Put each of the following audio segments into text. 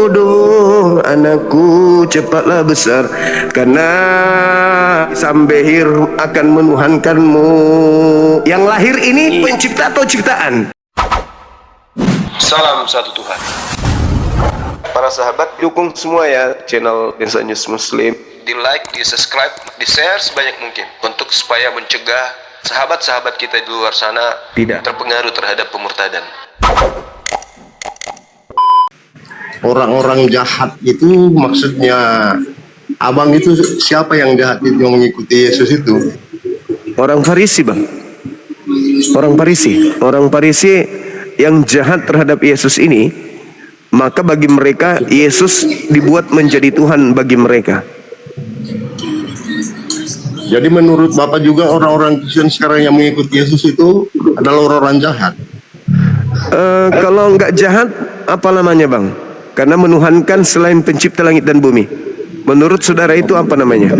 bodoh anakku, cepatlah besar, karena Sambehir akan menuhankanmu. Yang lahir ini pencipta atau ciptaan? Salam satu Tuhan. Para sahabat, dukung semua ya channel Densa News Muslim. Di like, di subscribe, di share sebanyak mungkin, untuk supaya mencegah sahabat-sahabat kita di luar sana tidak terpengaruh terhadap pemurtadan. Orang-orang jahat itu maksudnya, abang itu siapa yang jahat itu yang mengikuti Yesus itu? Orang Farisi, Bang. Orang Farisi yang jahat terhadap Yesus ini, maka bagi mereka Yesus dibuat menjadi Tuhan bagi mereka. Jadi menurut Bapak juga orang-orang Kristen sekarang yang mengikuti Yesus itu adalah orang-orang jahat? Kalau nggak jahat, apa namanya, Bang? Karena menuhankan selain pencipta langit dan bumi. Menurut saudara itu apa namanya?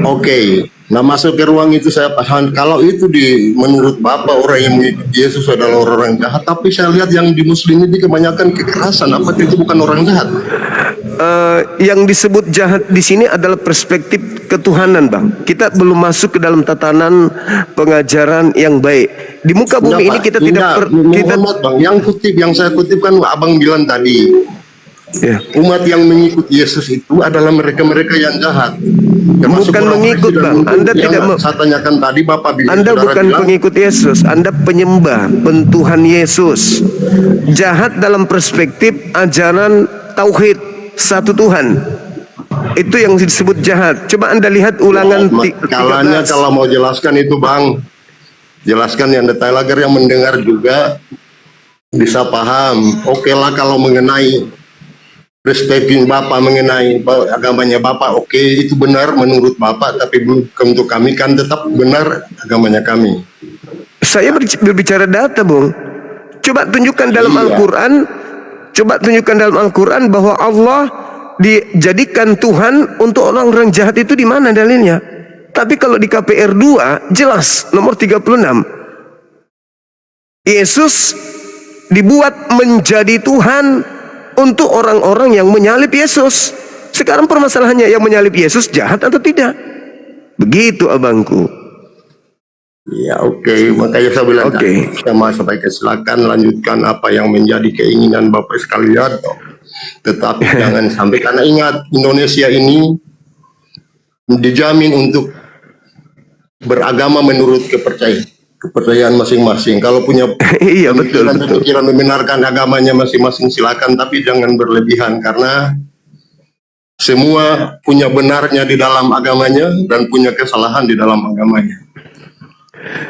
Oke. Nah, masuk ke ruang itu saya paham. Kalau itu menurut Bapak orang yang mengikuti Yesus adalah orang jahat, tapi saya lihat yang di Muslim ini kebanyakan kekerasan. Apa itu bukan orang jahat? Yang disebut jahat di sini adalah perspektif ketuhanan, Bang. Kita belum masuk ke dalam tatanan pengajaran yang baik. Di muka bumi ini kita tidak Bang. Yang saya kutip kan abang bilang tadi. Ya. Umat yang mengikuti Yesus itu adalah mereka-mereka yang jahat. Bukan mengikut, Bang. Anda tidak. Saya tanyakan tadi, Bapak bilang. Anda bukan pengikut Yesus. Anda penyembah pentuhan Yesus. Jahat dalam perspektif ajaran tauhid satu Tuhan. Itu yang disebut jahat. Coba Anda lihat ulangan 13. Kalau mau jelaskan itu, Bang, jelaskan yang detail agar yang mendengar juga bisa paham. Oke lah kalau mengenai perspektif Bapak mengenai agamanya Bapak, oke, itu benar menurut Bapak, tapi untuk kami kan tetap benar agamanya kami. Saya berbicara data, Bung. Coba tunjukkan dalam Al-Quran. Coba tunjukkan dalam Al-Quran bahwa Allah dijadikan Tuhan untuk orang-orang jahat itu di mana dalilnya? Tapi kalau di KPR 2 jelas nomor 36. Yesus dibuat menjadi Tuhan untuk orang-orang yang menyalib Yesus. Sekarang permasalahannya, yang menyalib Yesus jahat atau tidak? Begitu, abangku. Ya, oke. Makanya saya bilang, saya mau sampaikan, silakan lanjutkan apa yang menjadi keinginan Bapak sekalian. Tetapi jangan sampai, karena ingat, Indonesia ini dijamin untuk beragama menurut kepercayaan masing-masing. Kalau punya iya, betul. Pikiran membenarkan agamanya masing-masing, silakan, tapi jangan berlebihan, karena semua punya benarnya di dalam agamanya dan punya kesalahan di dalam agamanya.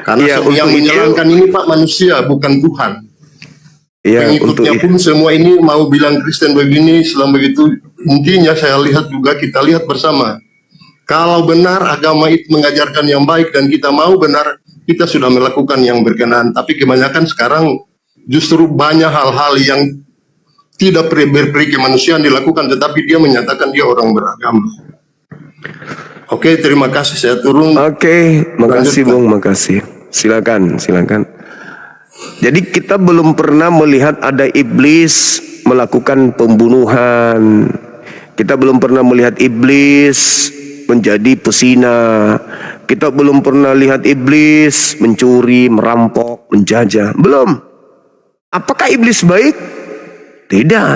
Karena yang menjalankan ini, Pak, manusia, bukan Tuhan. Ya, pengikutnya pun semua ini mau bilang Kristen begini, Islam begitu. Intinya saya lihat juga, kita lihat bersama. Kalau benar agama itu mengajarkan yang baik dan kita mau benar, kita sudah melakukan yang berkenan. Tapi kebanyakan sekarang justru banyak hal-hal yang tidak berperi kemanusiaan dilakukan, tetapi dia menyatakan dia orang beragama. Oke, terima kasih, saya turun. Oke, makasih, Bung, makasih. Silakan. Jadi kita belum pernah melihat ada iblis melakukan pembunuhan. Kita belum pernah melihat iblis menjadi pesina. Kita belum pernah lihat iblis mencuri, merampok, menjajah. Belum. Apakah iblis baik? Tidak.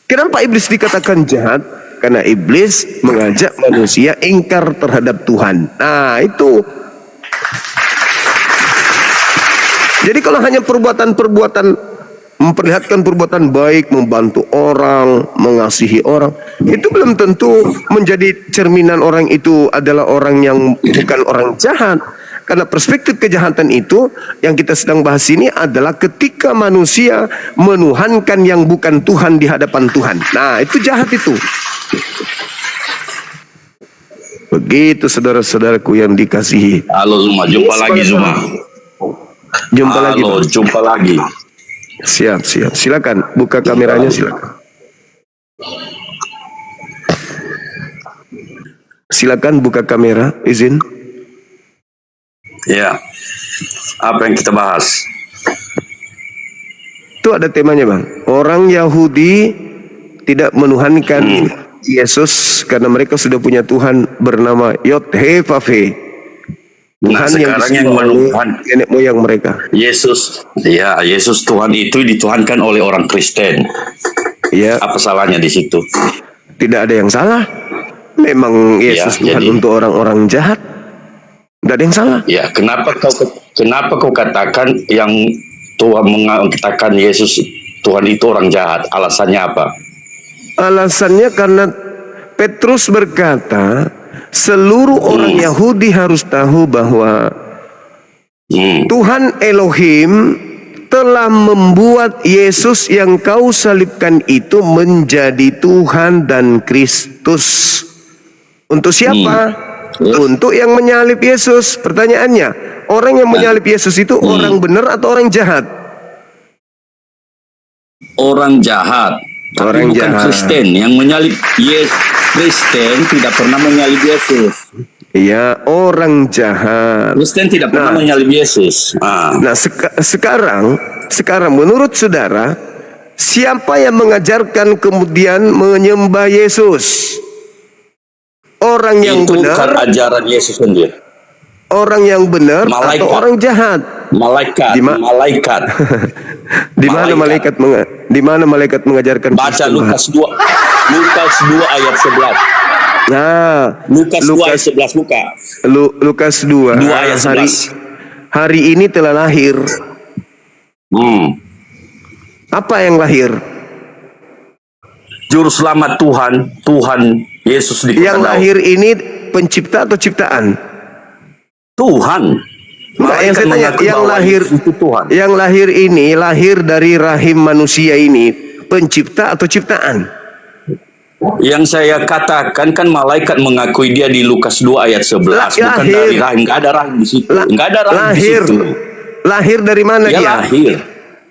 Kenapa iblis dikatakan jahat? Karena iblis mengajak manusia ingkar terhadap Tuhan. Nah, itu. Jadi kalau hanya perbuatan-perbuatan, memperlihatkan perbuatan baik, membantu orang, mengasihi orang, itu belum tentu menjadi cerminan orang itu adalah orang yang bukan orang jahat. Karena perspektif kejahatan itu yang kita sedang bahas ini adalah ketika manusia menuhankan yang bukan Tuhan di hadapan Tuhan. Nah, itu jahat itu. Begitu, saudara-saudaraku yang dikasihi. Halo Zuma, jumpa lagi Zuma. Jumpa lagi. Siap. Silakan buka kameranya, silakan. Silakan buka kamera, izin. Ya. Apa yang kita bahas? Itu ada temanya, Bang. Orang Yahudi tidak menuhankan Yesus karena mereka sudah punya Tuhan bernama Yod-He-Vav-He. Nah, Tuhan yang sekarang yang disembah oleh menuhan nenek moyang mereka. Yesus, ya Yesus Tuhan itu dituhankan oleh orang Kristen. Ya, Apa salahnya di situ? tidak ada yang salah. Memang Yesus Ya, Tuhan jadi- untuk orang-orang jahat. Tidak ada yang salah. Ya, kenapa kau katakan yang Tuhan mengatakan Yesus Tuhan itu orang jahat? Alasannya apa? Alasannya karena Petrus berkata, seluruh orang Yahudi harus tahu bahwa Tuhan Elohim telah membuat Yesus yang kau salibkan itu menjadi Tuhan dan Kristus. Untuk siapa? Untuk yang menyalib Yesus. Pertanyaannya, orang yang menyalib Yesus itu orang benar atau orang jahat? Orang jahat. Tapi Orang bukan jahat. Kristen yang menyalib Yesus. Kristen tidak pernah menyalib Yesus. Iya, orang jahat. Kristen tidak pernah menyalib Yesus. Nah, sekarang menurut saudara, siapa yang mengajarkan kemudian menyembah Yesus? Orang yang Itu bukan benar, ajaran Yesus sendiri. orang yang benar Malaikat. atau orang jahat? Malaikat, malaikat. Di mana Malaikat. di mana malaikat mengajarkan Baca Kristen? Lukas 2 ayat 11. Nah, Lukas 2 ayat 11 buka. Lukas 2 2 ayat 11. hari ini telah lahir. Apa yang lahir? Juru selamat Tuhan Yesus di Yang lahir ini pencipta atau ciptaan? Tuhan. Enggak, yang saya tanya, mengaku yang bahwa lahir Yesus itu Tuhan. yang lahir ini lahir dari rahim manusia ini pencipta atau ciptaan? Yang saya katakan kan malaikat mengakui dia di Lukas 2 ayat 11. Bukan Lahir. dari rahim, enggak ada rahim di situ. Enggak ada rahim di Lahir. situ. Lahir dari mana Dia dia? lahir.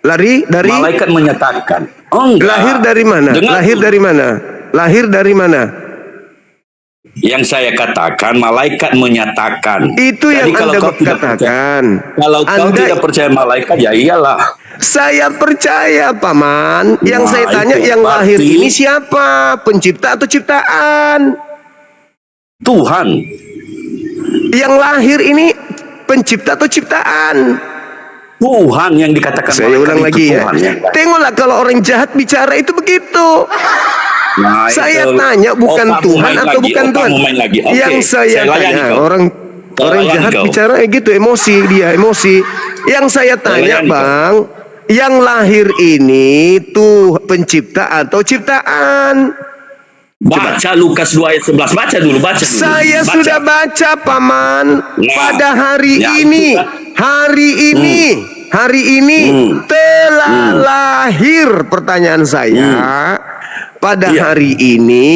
Dari Malaikat menyatakan. Oh, enggak. lahir dari mana? Dengar Lahir dulu. dari mana? Lahir dari mana? Yang saya katakan malaikat menyatakan. Itu Jadi yang kalau Anda kau tidak percaya, katakan. kalau kau Anda- tidak percaya malaikat ya iyalah. Saya percaya, Paman. Yang Nah, saya tanya, itu yang lahir berarti- ini siapa? Pencipta atau ciptaan? Tuhan. Yang lahir ini pencipta atau ciptaan? Tuhan yang dikatakan Saya malaikat ulang itu lagi ya. Tuhan yang lahir. Tengoklah kalau orang jahat bicara itu begitu. Nah, Saya itu. tanya bukan Otakmu Tuhan main atau lagi, bukan Tuhan. otakmu main lagi. Oke, Yang saya layani tanya kau. orang Layani jahat kau. bicara gitu, emosi dia, emosi. Yang saya tanya, Layani kau. Bang, yang lahir ini tuh pencipta atau ciptaan? Baca Lukas 2 ayat 11. Baca dulu. Saya Baca. sudah baca, Paman. Nah, Pada hari ya, ini, itu kan. hari ini telah lahir. Pertanyaan saya, pada Iya. hari ini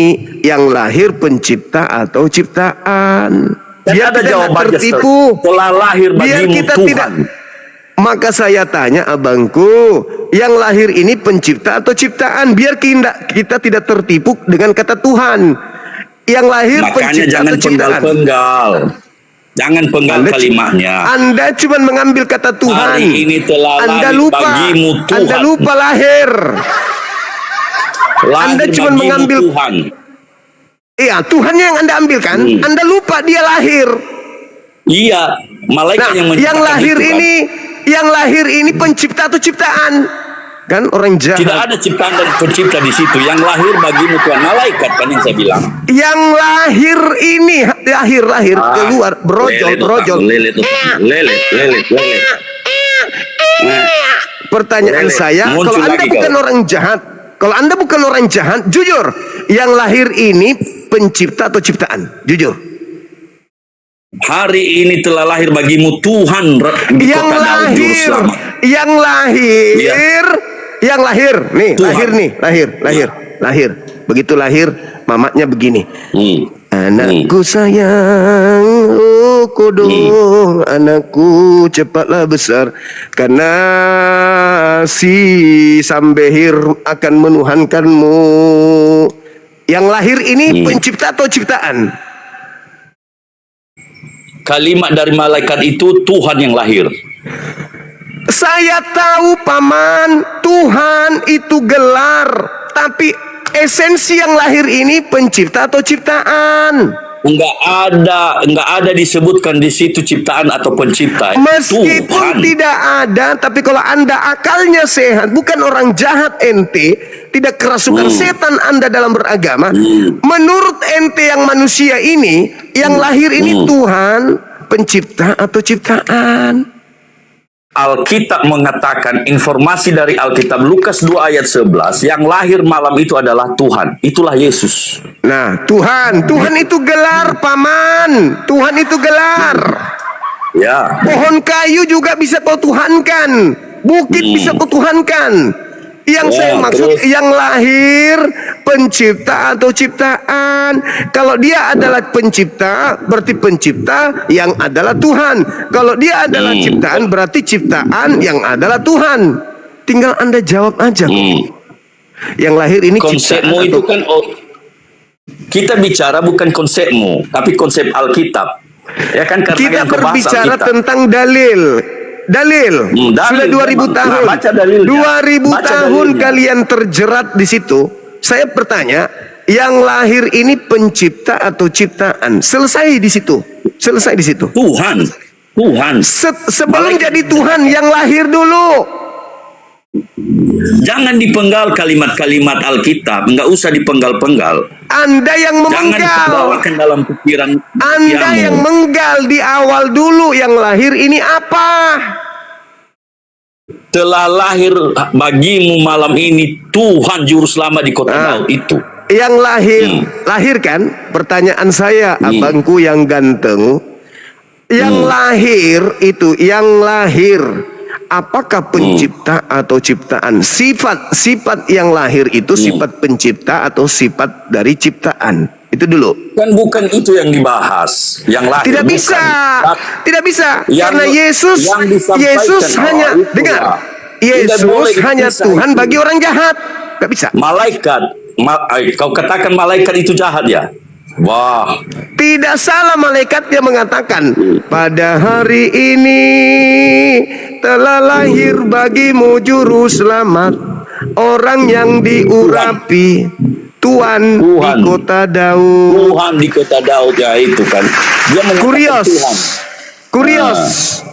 yang lahir pencipta atau ciptaan? Dan Biar ada kita tidak jawabannya, tertipu. telah lahir Biar bagimu kita Tuhan. tidak. Maka saya tanya, abangku, yang lahir ini pencipta atau ciptaan? Biar kita tidak tertipu dengan kata Tuhan. Yang lahir Makanya pencipta jangan atau ciptaan? penggal-penggal. Jangan penggal kalimatnya. Anda cuma mengambil kata Tuhan. Hari ini telah Anda lahir lupa. bagimu Tuhan. Anda lupa lahir. Lahir Anda cuma bagimu mengambil- Tuhan. Iya, Tuhannya yang Anda ambilkan. Anda lupa dia lahir. Iya, malaikat Nah, yang yang menciptakan lahir itu, kan. yang lahir ini pencipta atau ciptaan? Kan orang jahat. Tidak ada ciptaan dan pencipta di situ. Yang lahir bagimu Tuhan, malaikat kan yang saya bilang. Yang lahir ini lahir keluar brojol. Lelet. Pertanyaan Lelet. saya, Muncul kalau Anda lagi bukan kau. orang jahat, kalau Anda bukan orang jahat, jujur, yang lahir ini pencipta atau ciptaan? Jujur. Hari ini telah lahir bagimu Tuhan di Yang kota Daud, Juru lahir, Selamat. yang lahir, nih, Tuhan. lahir. Begitu lahir, mamaknya begini. Anakku sayang, oh kodong, anakku cepatlah besar, karena si Sambehir akan menuhankanmu. Yang lahir ini pencipta atau ciptaan? Kalimat dari malaikat itu Tuhan yang lahir. Saya tahu, Paman, Tuhan itu gelar, tapi esensi yang lahir ini pencipta atau ciptaan? Enggak ada disebutkan di situ ciptaan atau pencipta. Meskipun Tuhan. tidak ada, tapi kalau Anda akalnya sehat, bukan orang jahat ente, tidak kerasukan setan Anda dalam beragama, menurut ente yang manusia ini, yang lahir ini Tuhan, pencipta atau ciptaan? Alkitab mengatakan, informasi dari Alkitab Lukas 2 ayat 11, yang lahir malam itu adalah Tuhan. Itulah Yesus. Nah, Tuhan itu gelar, paman. Tuhan itu gelar. Ya. Pohon kayu juga bisa kau tuhankan. Bukit bisa kau tuhankan. Yang saya maksud, yang lahir pencipta atau ciptaan. Kalau dia adalah pencipta, berarti pencipta yang adalah Tuhan. Kalau dia adalah ciptaan, berarti ciptaan yang adalah Tuhan. Tinggal Anda jawab aja. Yang lahir ini Konsepmu ciptaan itu atau... kan, kita bicara bukan konsepmu, tapi konsep Alkitab. Ya kan, karena Kita yang kebahas berbicara Alkitab. tentang dalil. Dalil. Sudah 2000 tahun. Nah, baca dalilnya. 2000 Baca tahun dalilnya. kalian terjerat di situ. Saya bertanya, yang lahir ini pencipta atau ciptaan? Selesai di situ. Selesai di situ. Tuhan. Sebelum jadi Tuhan, yang lahir dulu. Jangan dipenggal kalimat-kalimat Alkitab, nggak usah dipenggal-penggal. Anda yang Jangan memenggal. dibawakan dalam pikiran Anda yang menggal di awal dulu, yang lahir ini apa? telah lahir bagimu malam ini Tuhan Juru Selamat di kota Daud itu. Yang lahir kan? Pertanyaan saya, abangku yang ganteng, yang lahir itu, yang lahir, apakah pencipta atau ciptaan? Sifat yang lahir itu sifat pencipta atau sifat dari ciptaan? Itu dulu. Kan bukan itu yang dibahas, yang lahir. Tidak bukan. bisa, tidak bisa, Yang- karena Yesus yang disampaikan, Yesus hanya itulah. dengar, Tidak boleh Yesus hanya dipisah Tuhan itu. bagi orang jahat, tidak bisa. Malaikat, kau katakan malaikat itu jahat ya? Wah, Tidak salah malaikat yang mengatakan, pada hari ini telah lahir bagimu juru selamat, orang yang diurapi, Tuhan di Tuhan. kota Daud. Tuhan di kota Daud ya itu kan. Dia mengatakan Kurios. Tuhan. Kurios.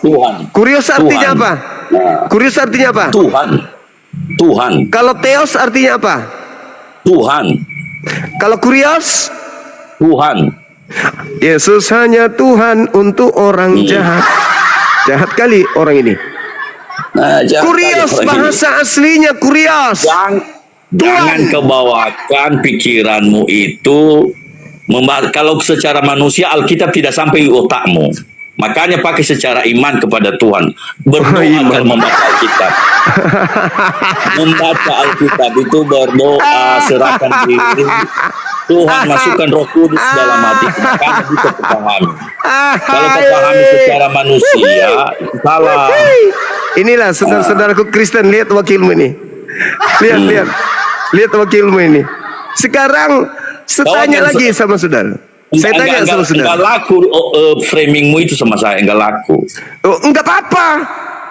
Tuhan. Kurios artinya Tuhan. apa? Nah, Kurios artinya apa? Tuhan. Tuhan. Kalau Theos artinya apa? Tuhan. Kalau Kurios, Tuhan. Yesus hanya Tuhan untuk orang jahat. Jahat kali orang ini. Nah, jangan Kurios, kali orang ini. bahasa aslinya Kurios. Jangan kebawakan pikiranmu itu kalau secara manusia Alkitab tidak sampai di otakmu. Makanya pakai secara iman kepada Tuhan. Berdoa iman. kalau membaca Alkitab. Membaca Alkitab itu berdoa, serahkan diri. Tuhan masukkan Roh Kudus dalam hati. Makanya bisa kepahami. Kalau kepahami secara manusia, itu salah. Inilah saudara-saudaraku Kristen, lihat wakilmu ini. Lihat wakilmu ini. Sekarang tanya lagi sama saudara. Saya tanya sama saudara. Enggak laku framingmu itu sama saya, enggak laku. Oh, enggak apa-apa.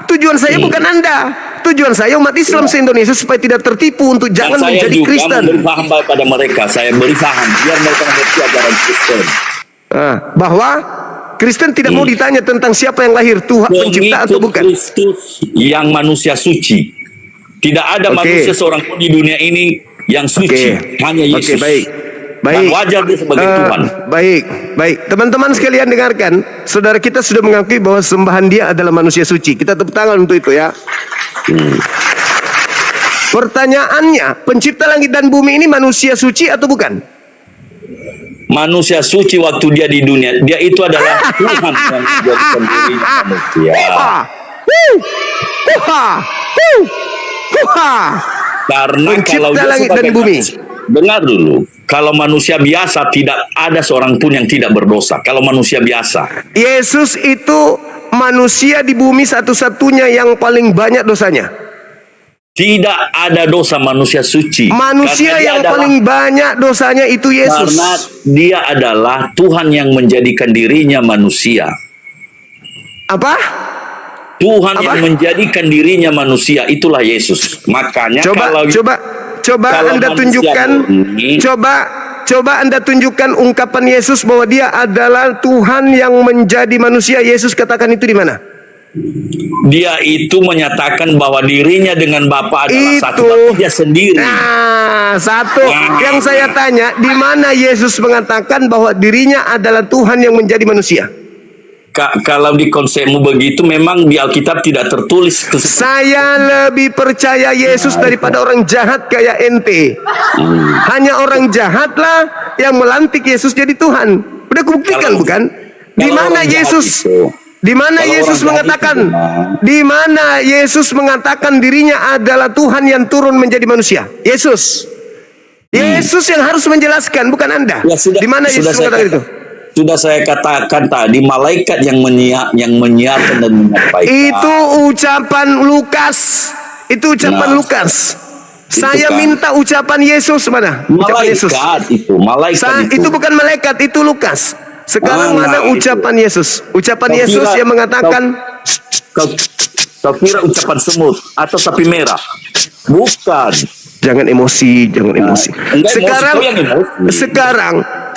Tujuan saya bukan Anda. Tujuan saya umat Islam se-Indonesia supaya tidak tertipu untuk jangan Dan saya menjadi juga Kristen. memberi paham pada mereka. Saya beri paham biar mereka mengerti ajaran Kristen. Bahwa Kristen tidak mau ditanya tentang siapa yang lahir, Tuhan pencipta atau Pengikut bukan. Kristus yang manusia suci. Tidak ada manusia seorang pun di dunia ini yang suci. Hanya Yesus. Oke, baik. Dan wajar dia sebagai Tuhan. Baik. Teman-teman sekalian dengarkan. Saudara kita sudah mengakui bahwa sembahan dia adalah manusia suci. Kita tepuk tangan untuk itu ya. Pertanyaannya, pencipta langit dan bumi ini manusia suci atau bukan? Manusia suci waktu dia di dunia, dia itu adalah Tuhan yang menjadikan dirinya manusia. Karena Pencipta kalau dia langit dan sebagai bumi. Dengar dulu, kalau manusia biasa tidak ada seorang pun yang tidak berdosa. Kalau manusia biasa, Yesus itu manusia di bumi satu-satunya yang paling banyak dosanya. tidak ada dosa manusia suci. Manusia Karena dia yang adalah- paling banyak dosanya itu Yesus. Karena dia adalah Tuhan yang menjadikan dirinya manusia. Apa? Tuhan Apa? yang menjadikan dirinya manusia, itulah Yesus. Makanya kalau coba Kalau Anda manusia tunjukkan, murni, coba Anda tunjukkan ungkapan Yesus bahwa dia adalah Tuhan yang menjadi manusia. Yesus katakan itu di mana? dia itu menyatakan bahwa dirinya dengan Bapa adalah satu, Itu. tapi dia sendiri. Nah, satu. Nah. Yang saya tanya, di mana Yesus mengatakan bahwa dirinya adalah Tuhan yang menjadi manusia? Kalau di konsepmu begitu, memang di Alkitab tidak tertulis. Saya lebih percaya Yesus daripada orang jahat kayak ente. Hanya orang jahatlah yang melantik Yesus jadi Tuhan. Udah kubuktikan, bukan? Di kalau mana orang jahat Yesus? itu- Di mana kalau Yesus orang jahat mengatakan? itu memang- Di mana Yesus mengatakan dirinya adalah Tuhan yang turun menjadi manusia? Yesus. Yesus yang harus menjelaskan, bukan Anda. Ya, Di mana Yesus mengatakan itu? Sudah saya katakan tadi, malaikat yang menyiarkan dan menyampaikan. Itu ucapan Lukas. Itu ucapan Nah, Lukas. Saya kan. minta ucapan Yesus mana? Ucapan Yesus. Malaikat Itu bukan malaikat, itu Lukas. Sekarang mana itu. ucapan Yesus? Ucapan Kau Yesus kira- yang mengatakan Kau kira ucapan semut atau sapi merah? Bukan. jangan emosi, jangan emosi. enggak emosi, Sekarang, kau yang emosi.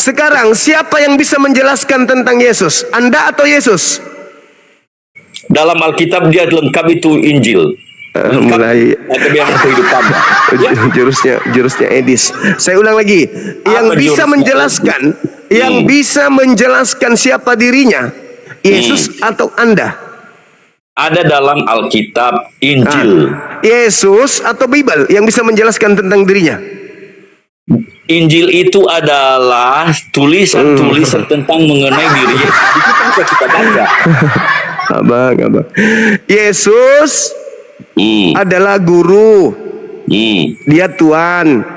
sekarang siapa yang bisa menjelaskan tentang Yesus? Anda atau Yesus? Dalam Alkitab dia lengkap, itu Injil. Lengkap, mulai kebiasaan kehidupannya. Ya. jurusnya Edis. Saya ulang lagi, yang Apa bisa jurusnya? menjelaskan, yang bisa menjelaskan siapa dirinya, Yesus atau Anda? Ada dalam Alkitab Injil. Yesus atau Bible yang bisa menjelaskan tentang dirinya? Injil itu adalah tulisan-tulisan tentang mengenai diri Yesus. Itu kan kita baca. Abang. Yesus adalah guru, dia Tuhan.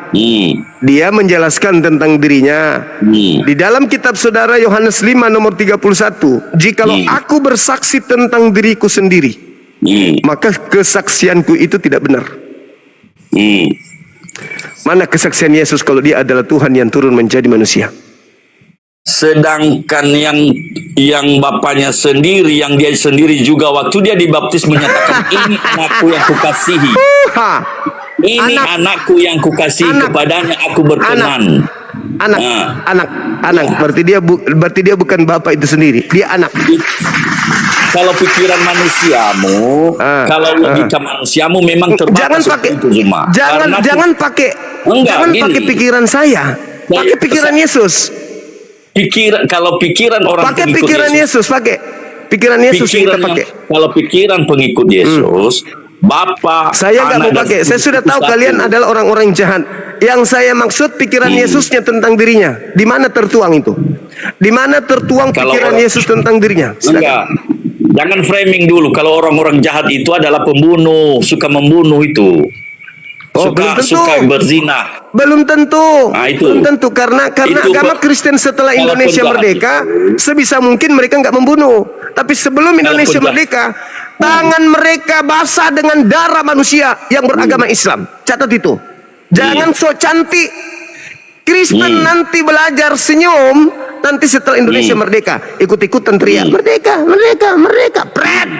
Dia menjelaskan tentang dirinya. Di dalam kitab saudara Yohanes 5 nomor 31, jikalau aku bersaksi tentang diriku sendiri, maka kesaksianku itu tidak benar. Mana kesaksian Yesus kalau dia adalah Tuhan yang turun menjadi manusia? Sedangkan yang bapaknya sendiri, yang dia sendiri juga waktu dia dibaptis menyatakan, ini anakku yang kukasihi. Ini anakku yang kukasihi, kepadanya aku berkenan. Anak. Berarti dia bukan bapak itu sendiri. Dia anak. Kalau pikiran manusiamu, kalau logika manusiamu memang terbatas. Jangan pakai pikiran saya. Pakai pikiran Yesus. Kalau pikiran orang pakai pikiran Yesus, pakai pikiran Yesus kita pakai. Kalau pikiran pengikut Yesus, Bapa, saya nggak mau pakai. Saya sudah tahu kalian adalah orang-orang jahat. Yang saya maksud pikiran Yesusnya tentang dirinya. Di mana tertuang itu? Di mana tertuang pikiran Yesus tentang dirinya? Enggak. Jangan framing dulu. Kalau orang-orang jahat itu adalah pembunuh, suka membunuh itu. Suka berzina. Belum tentu. Nah, itu. Belum tentu karena Itu agama Kristen setelah Indonesia merdeka sebisa mungkin mereka nggak membunuh. Tapi sebelum Indonesia merdeka, tangan mereka basah dengan darah manusia yang beragama Islam. Catat itu. Jangan sok cantik. Kristen nanti belajar senyum, nanti setelah Indonesia merdeka ikut-ikutan teriak merdeka, pret.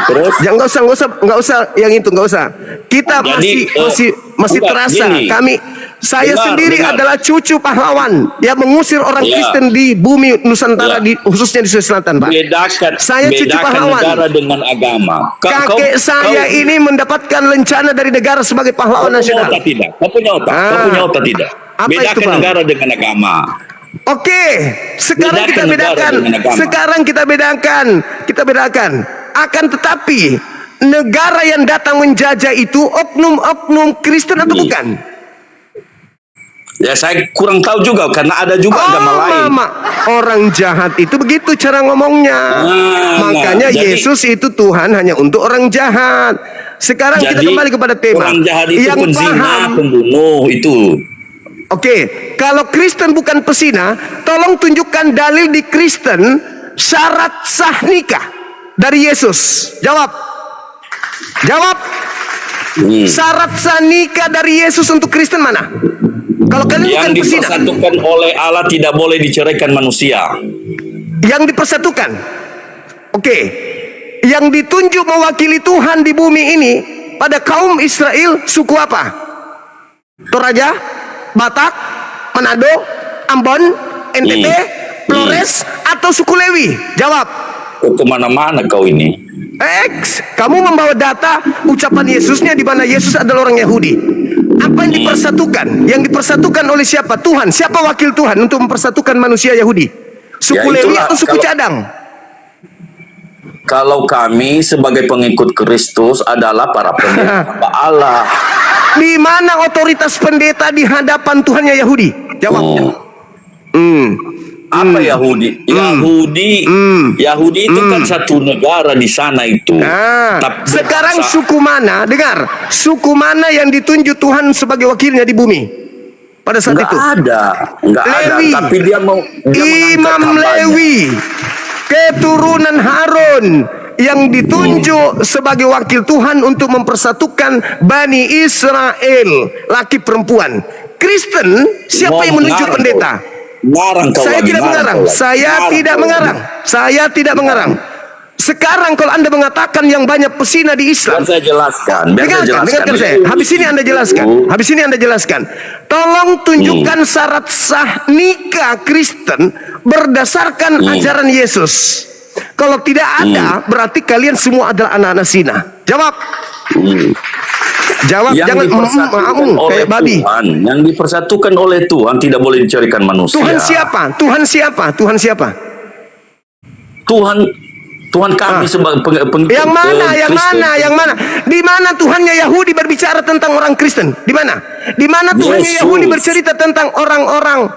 Terus? Nggak usah yang itu, nggak usah. Kita masih terasa. Saya sendiri adalah cucu pahlawan yang mengusir orang Kristen di bumi Nusantara, khususnya di Sulawesi Selatan, Pak. Saya cucu pahlawan. Negara dengan agama. Kakek saya ini mendapatkan lencana dari negara sebagai pahlawan nasional. Kau punya otak tidak? Apa Bedakan itu, Bang? negara dengan agama. Oke, sekarang kita bedakan. Akan tetapi negara yang datang menjajah itu oknum-oknum Kristen atau bukan? Ya, saya kurang tahu juga karena ada juga agama lain. Orang jahat itu begitu cara ngomongnya. Makanya Yesus itu Tuhan hanya untuk orang jahat. Sekarang kita kembali kepada tema. Orang jahat itu yang penzina, pembunuh itu. Oke, kalau Kristen bukan pesina, tolong tunjukkan dalil di Kristen syarat sah nikah dari Yesus. Jawab. Syarat sah nikah dari Yesus untuk Kristen mana? Kalau kalian bukan pesina. Yang dipersatukan oleh Allah tidak boleh diceraikan manusia. Yang dipersatukan. Oke. Yang ditunjuk mewakili Tuhan di bumi ini pada kaum Israel suku apa? Toraja, Batak, Manado, Ambon, NTT, Flores, atau suku Lewi? Jawab. Kau kemana-mana kau ini. X, kamu membawa data ucapan Yesusnya di mana Yesus adalah orang Yahudi. Apa yang dipersatukan? Yang dipersatukan oleh siapa? Tuhan. Siapa wakil Tuhan untuk mempersatukan manusia Yahudi? Suku Ya, Lewi itulah, atau suku kalau- cadang? Kalau kami sebagai pengikut Kristus adalah para pendeta hamba Allah. Di mana otoritas pendeta di hadapan Tuhannya Yahudi? Jawab. Apa Yahudi? Yahudi itu kan satu negara di sana itu. Nah, Tapi sekarang berbangsa. suku mana? Dengar, suku mana yang ditunjuk Tuhan sebagai wakilnya di bumi pada saat Nggak itu? ada. Lewi. Tapi dia Imam mengangkat hambanya. Lewi, keturunan Harun yang ditunjuk sebagai wakil Tuhan untuk mempersatukan Bani Israel, laki perempuan. Kristen, siapa yang menunjuk Ngarang pendeta? kau. Ngarang kau Saya lagi, tidak mengarang. kau lagi. Saya tidak kau mengarang. lagi. Saya tidak mengarang. Sekarang kalau Anda mengatakan yang banyak pesina di Islam, Biar saya jelaskan. dengarkan saya. Habis ini Anda jelaskan. Habis ini Anda jelaskan. Tolong tunjukkan syarat sah nikah Kristen berdasarkan ajaran Yesus. Kalau tidak ada, berarti kalian semua adalah anak-anak zina. Jawab. Jawab, Yang jangan dipersatukan oleh kayak babi. Tuhan, yang dipersatukan oleh Tuhan tidak boleh dicarikan manusia. Tuhan siapa? Tuhan siapa? Tuhan siapa? Tuhan kami sebagai pengikut Yang mana? Yang Kristen. mana? Yang mana? Di mana Tuhannya Yahudi berbicara tentang orang Kristen? Di mana? Di mana Tuhannya Yesus. Yahudi bercerita tentang orang-orang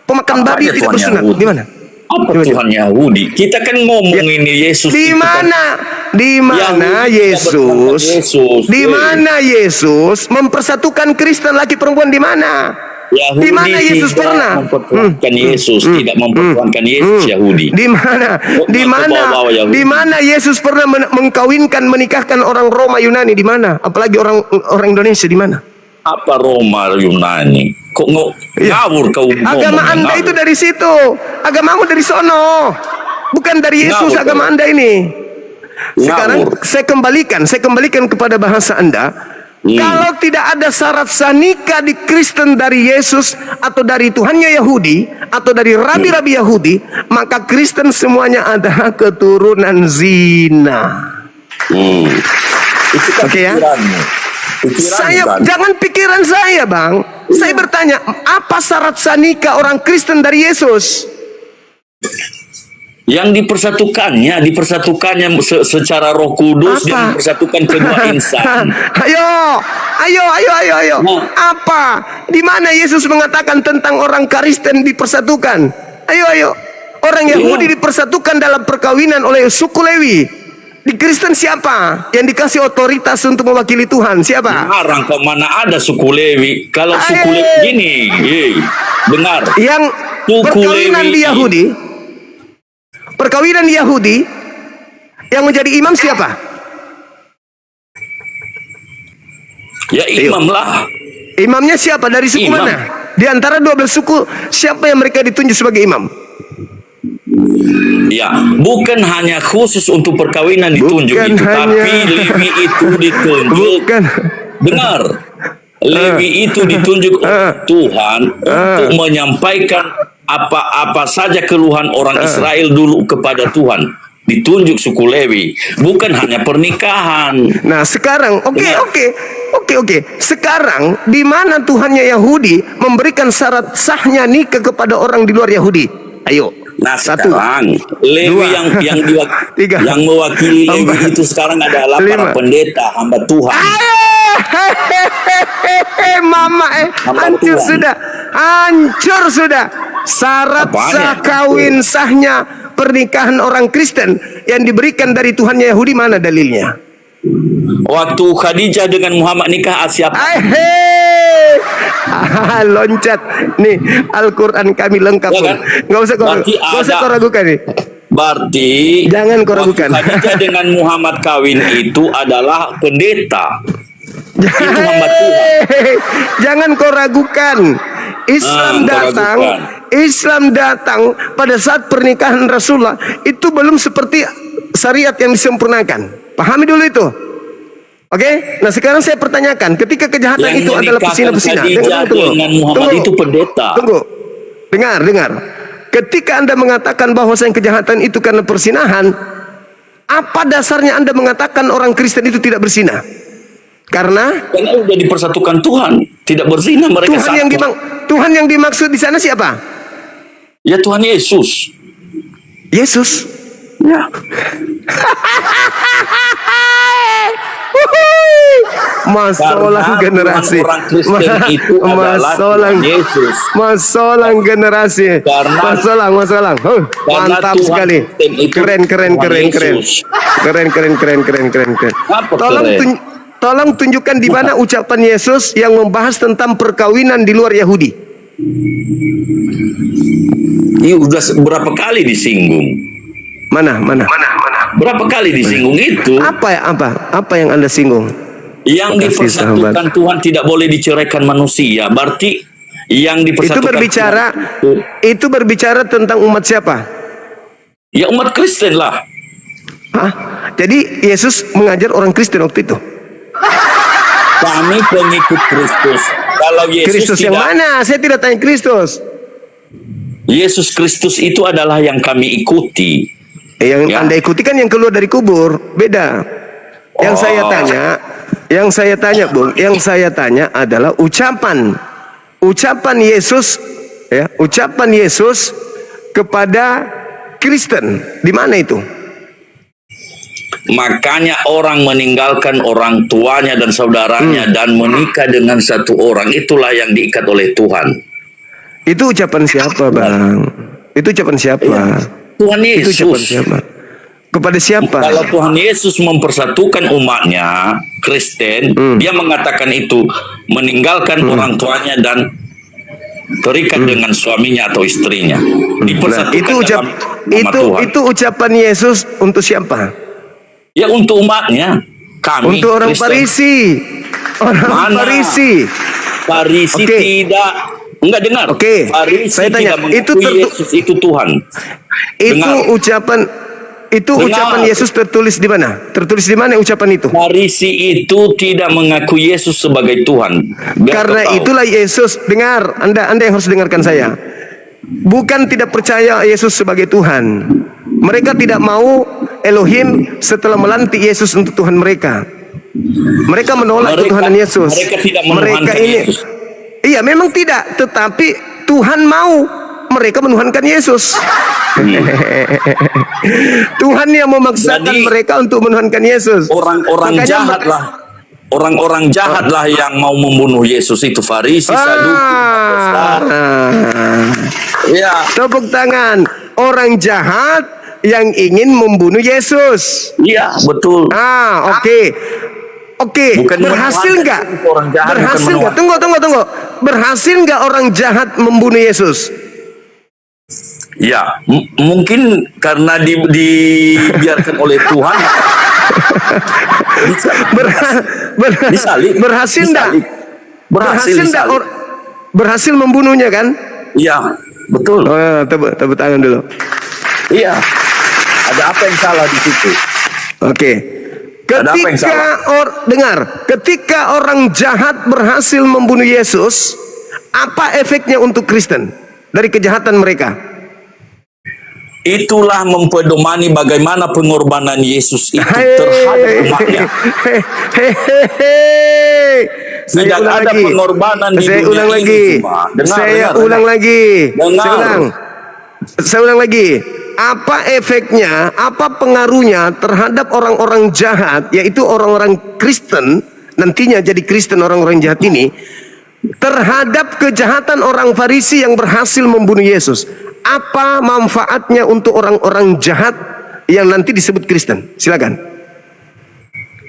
pemakan Apa babi aja tidak Tuhan bersunat? Yahudi? Di mana? Apa Coba, Tuhan Yahudi? Kita kan ngomong ini Yesus. Di itu kan- mana? Di mana Yahudi Yesus? tidak Yesus. Di mana Yesus mempersatukan Kristen laki perempuan di mana? Yahudi Di mana Yesus tidak pernah? mempertuhankan Yesus, tidak mempertuhankan Yesus Yahudi. Di mana? Di Ke mana? bawah-bawah Yahudi. Di mana Yesus pernah menikahkan orang Roma Yunani? Di mana? Apalagi orang Indonesia di mana? Apa Roma Yunani? Kok ngawur kau Agama ngomong, Anda ngawur. itu dari situ. Agamamu dari sono. Bukan dari Yesus Ngawur, agama kau. Anda ini. Sekarang Ngawur. saya kembalikan kepada bahasa Anda. Kalau tidak ada syarat sah nikah di Kristen dari Yesus atau dari Tuhannya Yahudi atau dari rabi-rabi Yahudi, maka Kristen semuanya adalah keturunan zina. Itu kan Oke, ya? pikiranmu. Pikiranmu Saya kan? jangan pikiran saya, Bang. Saya bertanya, apa syarat sah nikah orang Kristen dari Yesus? Yang dipersatukannya secara Roh Kudus, Apa? dia mempersatukan kedua insan. Ayo. Nah. Apa? Di mana Yesus mengatakan tentang orang Kristen dipersatukan? Ayo. Orang Yahudi dipersatukan dalam perkawinan oleh suku Lewi. Di Kristen siapa yang dikasih otoritas untuk mewakili Tuhan? Siapa? Sekarang kok mana ada suku Lewi? Kalau suku Lewi gini, dengar. Yang Suku perkawinan Lewi. di Yahudi. Perkawinan di Yahudi yang menjadi imam siapa? Ya imam lah. Imamnya siapa? Dari suku Imam. mana? Di antara 12 suku, siapa yang mereka ditunjuk sebagai imam? Ya, bukan hanya khusus untuk perkawinan ditunjuk Bukan itu, hanya- tapi Lewi itu ditunjuk. Bukan. Dengar, Lewi itu ditunjuk oleh Tuhan untuk menyampaikan apa-apa saja keluhan orang Israel dulu kepada Tuhan. Ditunjuk suku Lewi, bukan hanya pernikahan. Nah sekarang, oke. Benar. Sekarang di mana Tuhannya Yahudi memberikan syarat sahnya nikah kepada orang di luar Yahudi? Ayo. Nah Satu. sekarang Lewi Dua. yang mewakili Lewi Empat. itu sekarang adalah para Lima. pendeta hamba Tuhan. Mama hancur Tuhan. sudah. Syarat Apaan sah ya? kawin sahnya pernikahan orang Kristen yang diberikan dari Tuhannya Yahudi, mana dalilnya? Waktu Khadijah dengan Muhammad nikah siapa? Loncat nih, Al-Quran kami lengkap. Ya kan? Nggak usah Berarti kau ragukan nih. Berarti Jangan kau waktu ragukan. Khadijah dengan Muhammad kawin itu adalah pendeta. Itu hamba Tuhan. Jangan kau ragukan. kau Islam datang pada saat pernikahan Rasulullah itu belum seperti syariat yang disempurnakan. Pahami dulu itu. Oke, nah sekarang saya pertanyakan, ketika kejahatan Yang itu adalah menikahkan pesina-pesina, Khadijah dengan Muhammad itu pendeta. Tunggu, dengar. Ketika Anda mengatakan bahwa kejahatan itu karena persinahan, apa dasarnya Anda mengatakan orang Kristen itu tidak berzina? Karena sudah dipersatukan Tuhan, tidak berzina, mereka satu. Tuhan yang dimaksud di sana siapa? Ya Tuhan Yesus. Yesus. Ya. Masalah generasi. Orang Kristen itu adalah Tuhan Yesus. Masalah generasi. Karena Mantap Tuhan sekali. Kristen itu Keren. Tuhan Yesus. Keren. Apa keren? Tolong tunjukkan di mana ucapan Yesus yang membahas tentang perkawinan di luar Yahudi. Ini udah berapa kali disinggung? Mana? Berapa kali disinggung itu? Apa yang Anda singgung? Yang Makasih, dipersatukan sahabat. Tuhan tidak boleh diceraikan manusia. Berarti yang dipersatukan Itu berbicara tentang umat siapa? ya umat Kristen lah. Hah? Jadi Yesus mengajar orang Kristen waktu itu. Kami pengikut Kristus. Kalau Yesus Kristus yang mana? Saya tidak tanya Kristus. Yesus Kristus itu adalah yang kami ikuti. Yang Ya. Anda ikuti kan yang keluar dari kubur, beda. Yang saya tanya adalah ucapan Yesus, ya, ucapan Yesus kepada Kristen. Di mana itu? Makanya orang meninggalkan orang tuanya dan saudaranya dan menikah dengan satu orang, itulah yang diikat oleh Tuhan. Itu ucapan siapa, Bang? Itu ucapan siapa? Tuhan Itu ucapan Yesus. siapa? Kepada siapa? Kalau Tuhan Yesus mempersatukan umatnya Kristen, dia mengatakan itu meninggalkan orang tuanya dan terikat dengan suaminya atau istrinya. Dipersatukan dalam nama Tuhan. itu ucapan Yesus untuk siapa? Ya untuk umatnya. Kami Untuk orang Kristen. Farisi. Orang Mana? Farisi. Farisi Oke. tidak. Enggak dengar. Oke. Farisi Saya tanya, tidak mengakui itu Yesus itu Tuhan. Itu Dengar. ucapan Dengar. Yesus tertulis di mana? Tertulis di mana ucapan itu? Farisi itu tidak mengakui Yesus sebagai Tuhan. Biar Karena kau tahu. itulah Yesus, dengar, Anda yang harus dengarkan saya. Bukan tidak percaya Yesus sebagai Tuhan. Mereka tidak mau Elohim setelah melantik Yesus untuk Tuhan mereka. Mereka menolak ketuhanan Yesus. Mereka tidak menuhankan Yesus. Iya, memang tidak, tetapi Tuhan mau mereka menuhankan Yesus. Tuhan yang memaksakan Jadi, mereka untuk menuhankan Yesus. Orang-orang Makanya jahat lah. Orang-orang jahat lah yang mau membunuh Yesus itu. Farisi, Saduki, besar. Ya. Tepuk tangan. Orang jahat yang ingin membunuh Yesus. Iya, betul. Oke. Bukan Berhasil menuhankan nggak? Yesus, orang jahat Berhasil bukan nggak? Tunggu. Berhasil nggak orang jahat membunuh Yesus? Ya, mungkin karena dibiarkan oleh Tuhan. Disalib. Berhasil nggak? Berhasil disalib. Berhasil membunuhnya kan? Iya, betul. Tepuk tangan dulu. Iya. Ada apa yang salah di situ? Oke. Ada apa yang Ketika orang jahat berhasil membunuh Yesus, apa efeknya untuk Kristen dari kejahatan mereka? Itulah mempedomani bagaimana pengorbanan Yesus itu terhadap umatnya. Tidak ada pengorbanan di dunia ini. Saya ulang lagi. Apa efeknya, apa pengaruhnya terhadap orang-orang jahat, yaitu orang-orang Kristen, nantinya jadi Kristen orang-orang jahat ini, terhadap kejahatan orang Farisi yang berhasil membunuh Yesus? Apa manfaatnya untuk orang-orang jahat yang nanti disebut Kristen? Silakan.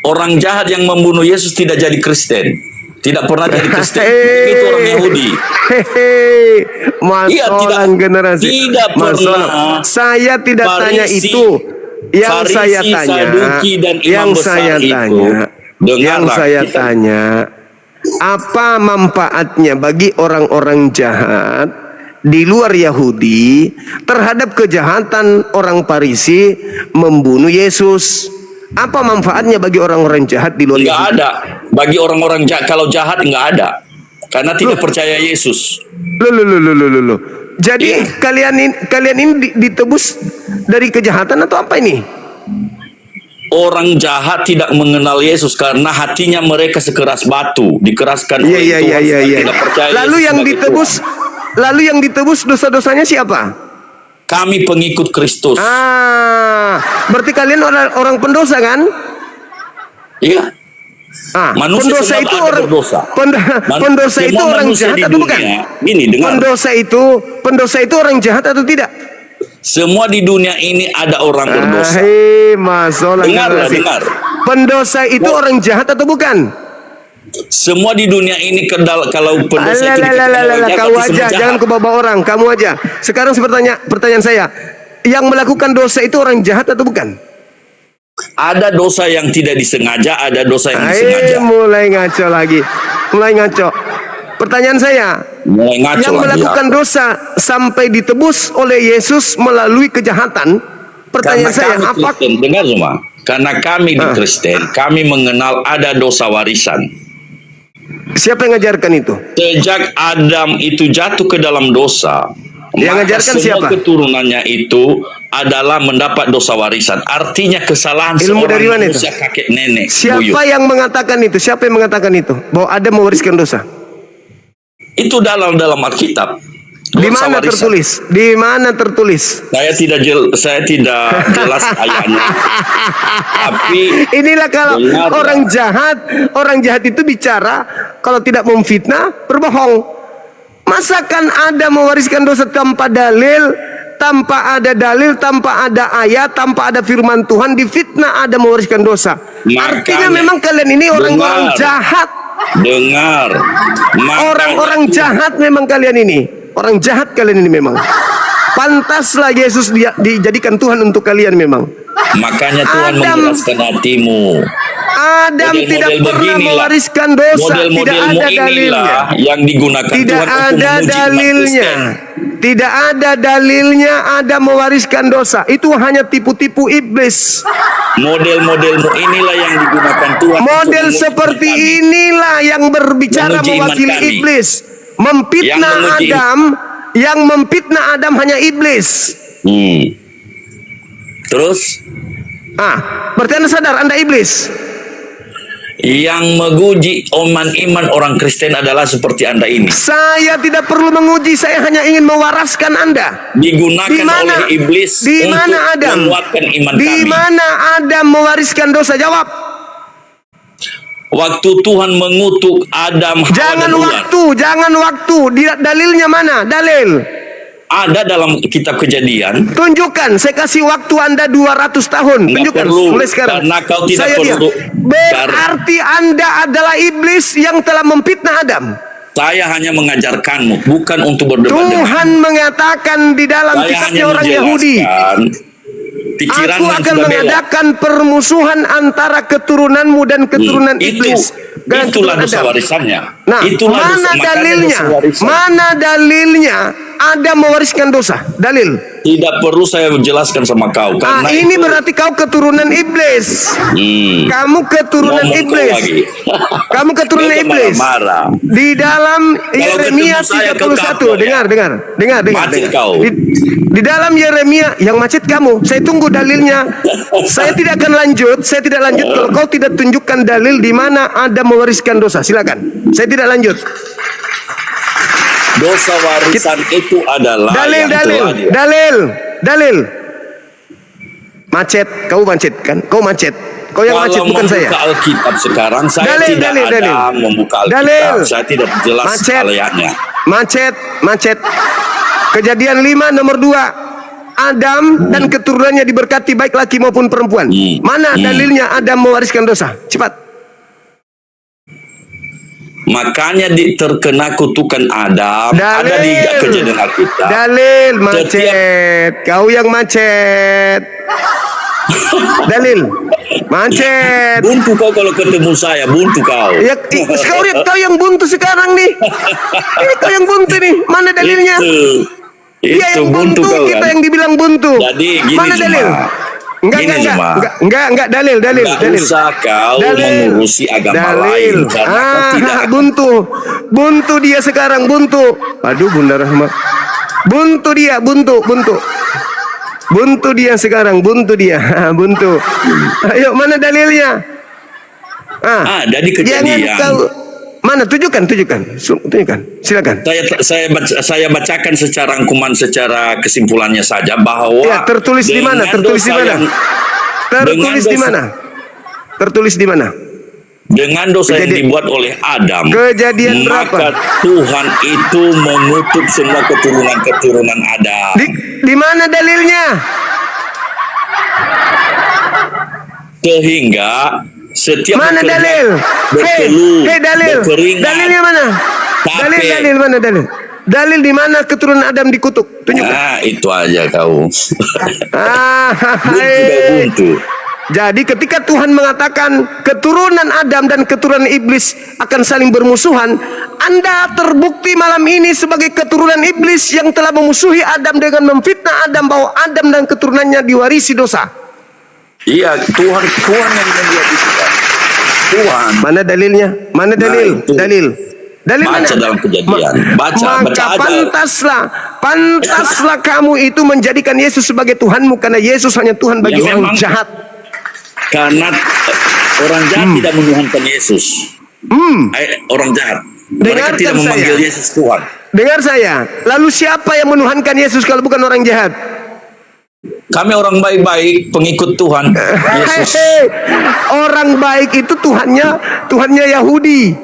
Orang jahat yang membunuh Yesus tidak jadi Kristen. Tidak pernah jadi Kristen. Itu orang Yahudi. Masalah generasi. Tidak pernah. Saya tidak tanya itu. Yang saya tanya, apa manfaatnya bagi orang-orang jahat di luar Yahudi terhadap kejahatan orang Farisi membunuh Yesus? Apa manfaatnya bagi orang-orang jahat di luar Nggak Yahudi? ada. Bagi orang-orang jahat, kalau jahat nggak ada. Karena tidak percaya Yesus. Loh. Jadi Iya. kalian ini ditebus dari kejahatan atau apa ini? Orang jahat tidak mengenal Yesus karena hatinya mereka sekeras batu, dikeraskan oleh Iya. Tuhan, tidak percaya Lalu Yesus yang sebagai ditebus, Tuhan. lalu yang ditebus dosa-dosanya siapa? Kami pengikut Kristus. Berarti kalian orang pendosa kan? Iya. Manusia Pendosa semua itu ada orang berdosa. pendosa itu Semua orang manusia jahat di atau bukan? dunia, Gini, dengar. Pendosa itu orang jahat atau tidak? Semua di dunia ini ada orang berdosa. Dengar. Pendosa itu orang jahat atau bukan? Semua di dunia ini kalau pendosa itu Kau aja, jangan kau bawa orang, kamu aja. Sekarang pertanyaan saya, yang melakukan dosa itu orang jahat atau bukan? Ada dosa yang tidak disengaja, ada dosa yang disengaja. Mulai ngaco lagi, mulai ngaco. Pertanyaan saya, Mulai ngaco yang lagi melakukan ya. dosa sampai ditebus oleh Yesus melalui kejahatan, pertanyaan Karena saya, kami apa? Kristen, dengar semua. Karena kami di Kristen, kami mengenal ada dosa warisan. Siapa yang ngajarkan itu? Sejak Adam itu jatuh ke dalam dosa, Yang maka ngajarkan semua siapa? keturunannya itu adalah mendapat dosa warisan. Artinya kesalahan Ilmu seorang dari mana itu? manusia kakek nenek Siapa buyut. yang mengatakan itu? Siapa yang mengatakan itu? Bahwa Adam mewariskan dosa? Itu dalam Alkitab. Di Dosa mana warisan. tertulis? Di mana tertulis? Saya tidak jelas ayatnya. Tapi Inilah kalau dengar, orang jahat itu bicara kalau tidak memfitnah berbohong. Masakan Adam mewariskan dosa tanpa dalil, tanpa ada ayat, tanpa ada firman Tuhan, difitnah Adam mewariskan dosa. Artinya memang kalian ini orang-orang jahat. Dengar. Orang-orang jahat memang kalian ini. Orang jahat kalian ini memang. Pantaslah Yesus dijadikan Tuhan untuk kalian memang. Makanya Tuhan menjelaskan hatimu. Adam tidak pernah mewariskan dosa. Tidak Model-modelmu ada dalilnya. inilah yang digunakan Tidak Tuhan untuk ada menguji umat dalilnya. Kristen. Tidak ada dalilnya Adam mewariskan dosa. Itu hanya tipu-tipu iblis. Model-modelmu inilah yang digunakan Tuhan. Model untuk menguji seperti kami. inilah yang berbicara Menguji iman mewakili kami. iblis. Memfitnah Yang menguji. Adam. Yang memfitnah Adam hanya iblis. Terus Berarti Anda sadar Anda iblis. yang menguji iman orang Kristen adalah seperti Anda ini. Saya tidak perlu menguji, saya hanya ingin mewaraskan Anda. Digunakan Di mana? oleh iblis Di untuk mana Adam? menguatkan iman Di kami. mana Adam mewariskan dosa? Jawab. Waktu Tuhan mengutuk Adam, Hawa Jangan dan Ular. jangan waktu. Dalilnya mana? Dalil. Ada dalam kitab Kejadian. Tunjukkan, saya kasih waktu Anda 200 tahun. Nggak Tunjukkan perlu, mulai sekarang. karena kau tidak Saya perlu. diam. Berarti Anda adalah iblis yang telah memfitnah Adam. Saya hanya mengajarkanmu, bukan untuk berdebat dengan. Tuhan mengatakan di dalam Saya hanya kitabnya orang Yahudi, menjelaskan pikiran aku yang akan sudah belok. mengadakan permusuhan antara keturunanmu dan keturunan iblis. Dan Itulah keturunan dosa Adam. warisannya. Nah, Itulah mana makanya dalilnya? dosa warisan. Mana dalilnya Adam mewariskan dosa? Dalil. Tidak perlu saya jelaskan sama kau karena Ini itu- berarti kau keturunan iblis. Kamu keturunan Ngomong kau iblis. lagi. Kamu keturunan Kau iblis. marah-marah. Di dalam Yeremia ketemu saya, kau 31, kapok, ya? dengar. Macet kau. Di dalam Yeremia, yang macet kamu. Saya tunggu dalilnya. Saya tidak akan lanjut. Saya tidak lanjut kalau kau tidak tunjukkan dalil di mana Adam mewariskan dosa. Silakan. Saya tidak lanjut. Dosa warisan itu adalah yang telah dia- Dalil. Macet, kau macet kan? Kau macet. Kau yang macet Kalau bukan saya. membuka Alkitab sekarang saya Dalil, tidak ada dalil. membuka Alkitab. Dalil. Saya tidak jelas Macet. ayatnya. Macet. Kejadian 5 nomor 2. Adam dan keturunannya diberkati baik laki maupun perempuan. Mana dalilnya Adam mewariskan dosa? Cepat. Makanya terkena kutukan Adam. Ada di Kejadian Alkitab. Dalil macet. Kau yang macet. Dalil. Macet. Buntu kau kalau ketemu saya, buntu kau. Ya, kau yang buntu sekarang nih. Ini kau yang buntu nih. Mana dalilnya? Itu Dia yang buntu, kau kita kan. yang dibilang buntu. Jadi gini Mana dalil? cuma, Gini cuma. Enggak, dalil. Nggak usah kau mengurusi agama lain karena kau tidak buntu dia sekarang, buntu. Aduh, Bunda Rahma. Buntu dia, buntu. Buntu dia sekarang, buntu dia. Buntu. Ayo, mana dalilnya? Jadi kejadian. Jangan kau mana tunjukkan. Silakan. Saya bacakan secara rangkuman, secara kesimpulannya saja bahwa Ya, tertulis di mana? Tertulis di mana? Dengan dosa yang dibuat oleh Adam, Kejadian maka berapa? Tuhan itu mengutuk semua keturunan Adam. Di mana dalilnya? Sehingga setiap Mana bekerja, dalil? berkeluh, Dalil. berkeringat, Dalilnya mana? Dalil mana dalil? Dalil di mana keturunan Adam dikutuk? Tunjukkan. itu aja kau. Buntu. Jadi ketika Tuhan mengatakan keturunan Adam dan keturunan iblis akan saling bermusuhan, Anda terbukti malam ini sebagai keturunan iblis yang telah memusuhi Adam dengan memfitnah Adam bahwa Adam dan keturunannya diwarisi dosa. Iya, Tuhan yang membuat itu, Pak. Tuhan. Mana dalilnya? Mana dalil? itu. Dalil Baca mana? dalam Kejadian. Baca aja. Pantaslah kamu itu menjadikan Yesus sebagai Tuhanmu karena Yesus hanya Tuhan bagi Ya, orang memang. jahat. Karena orang jahat tidak menuhankan Yesus. Orang jahat. Mereka Dengarkan tidak memanggil saya. Yesus Tuhan. Dengar saya. Lalu siapa yang menuhankan Yesus kalau bukan orang jahat? Kami orang baik-baik, pengikut Tuhan Yesus. Orang baik itu Tuhannya Yahudi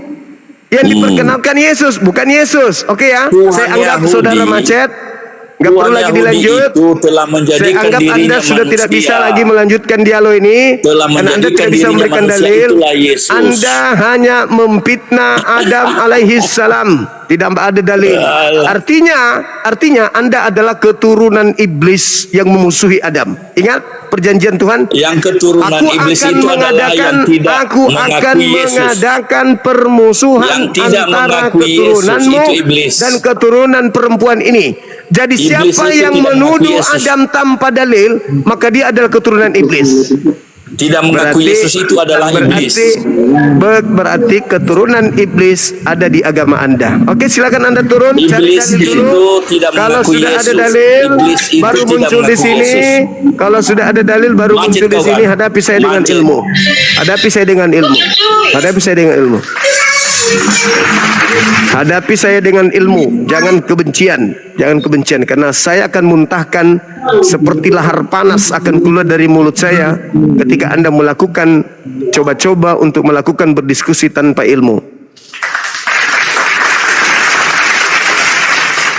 yang diperkenalkan Yesus, bukan Yesus. Oke ya, Tuhan saya anggap Yahudi. saudara macet, nggak perlu lagi Yahudi dilanjut. itu telah Saya menjadikan anggap Anda dirinya sudah tidak manusia. bisa lagi melanjutkan dialog ini Telah karena Anda menjadikan tidak bisa dirinya memberikan manusia, dalil. itulah Yesus. Anda hanya memfitnah Adam alaihi salam, tidak ada dalil. Artinya Anda adalah keturunan iblis yang memusuhi Adam. Ingat perjanjian Tuhan? Yang keturunan iblis itu adalah yang tidak Aku akan mengakui Yesus. mengadakan permusuhan Yang tidak antara mengakui Yesus, keturunanmu itu iblis. dan keturunan perempuan ini. Jadi Iblis siapa itu yang tidak mengakui menuduh Yesus. Adam tanpa dalil, maka dia adalah keturunan iblis. Tidak mengakui Yesus itu adalah iblis. Berarti keturunan iblis ada di agama Anda. Oke, silakan Anda turun. Cari Iblis dalil dulu. itu tidak Kalau mengakui sudah ada Yesus. dalil, Iblis itu baru tidak muncul di mengakui sini. Yesus. Kalau sudah ada dalil, baru Macet muncul di kau, sini. kan? Hadapi saya dengan Macet. ilmu. Hadapi saya dengan ilmu. Hadapi saya dengan ilmu. Hadapi saya dengan ilmu, jangan kebencian, karena saya akan muntahkan seperti lahar panas akan keluar dari mulut saya ketika Anda melakukan coba-coba untuk melakukan berdiskusi tanpa ilmu.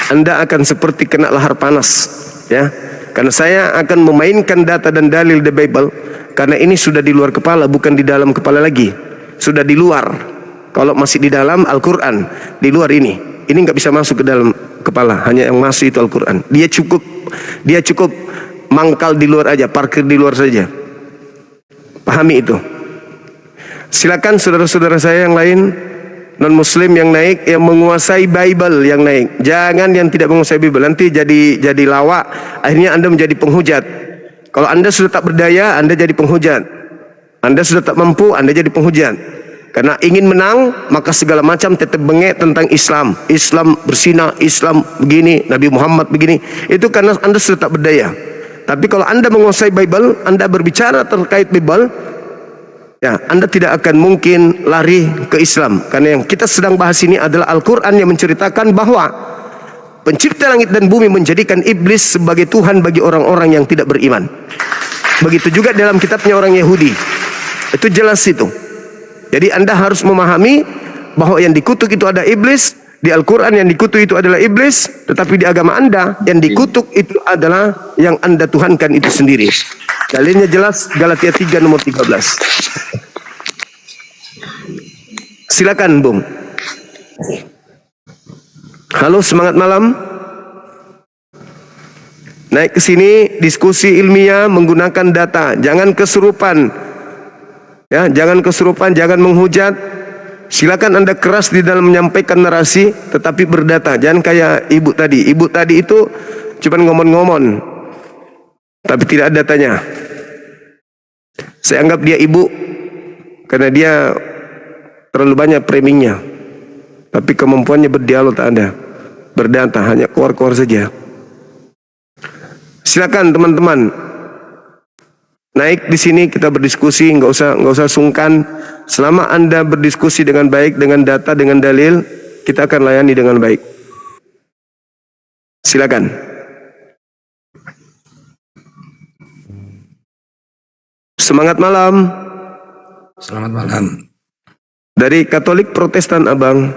Anda akan seperti kena lahar panas, ya, karena saya akan memainkan data dan dalil the Bible, karena ini sudah di luar kepala, bukan di dalam kepala lagi, sudah di luar. Kalau masih di dalam Al-Quran, di luar ini nggak bisa masuk ke dalam kepala, hanya yang masuk itu Al-Quran. Dia cukup mangkal di luar aja, parkir di luar saja. Pahami itu. Silakan saudara-saudara saya yang lain, non Muslim yang naik, yang menguasai Bible yang naik. Jangan yang tidak menguasai Bible, nanti jadi lawak. Akhirnya Anda menjadi penghujat. Kalau Anda sudah tak berdaya, Anda jadi penghujat. Anda sudah tak mampu, Anda jadi penghujat. Karena ingin menang, maka segala macam tetap bengek tentang Islam. Islam bersina, Islam begini, Nabi Muhammad begini. Itu karena Anda sudah tak berdaya. Tapi kalau Anda menguasai Bible, Anda berbicara terkait Bible, ya, Anda tidak akan mungkin lari ke Islam. Karena yang kita sedang bahas ini adalah Al-Quran yang menceritakan bahwa pencipta langit dan bumi menjadikan iblis sebagai Tuhan bagi orang-orang yang tidak beriman. Begitu juga dalam kitabnya orang Yahudi. Itu jelas itu. Jadi Anda harus memahami bahwa yang dikutuk itu ada iblis. Di Al-Quran yang dikutuk itu adalah iblis. Tetapi di agama Anda yang dikutuk itu adalah yang Anda tuhankan itu sendiri. Dalilnya jelas, Galatia 3 nomor 13. Silakan Bung. Halo, semangat malam. Naik ke sini, diskusi ilmiah menggunakan data. Jangan kesurupan. Ya, jangan kesurupan, jangan menghujat. Silakan Anda keras di dalam menyampaikan narasi, tetapi berdata. Jangan kayak ibu tadi. Ibu tadi itu cuma ngomong-ngomong, tapi tidak ada datanya. Saya anggap dia ibu karena dia terlalu banyak framingnya. Tapi kemampuannya berdialog tak ada. Berdata hanya keluar-keluar saja. Silakan teman-teman. Naik di sini kita berdiskusi, nggak usah sungkan. Selama Anda berdiskusi dengan baik, dengan data, dengan dalil, kita akan layani dengan baik. Silakan. Semangat malam. Selamat malam. Dari Katolik Protestan Abang.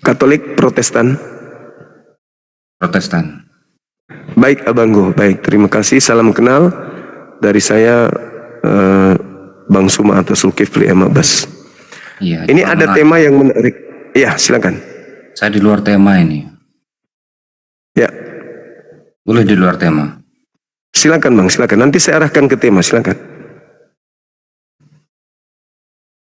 Katolik Protestan. Protestan. Baik Abanggo, baik, terima kasih. Salam kenal dari saya Bang Suma atau Zulkifli M. Abbas. Iya. Ini ada tema yang menarik. Iya, silakan. Saya di luar tema ini. Ya, Boleh di luar tema. silakan Bang, silakan. Nanti saya arahkan ke tema, silakan.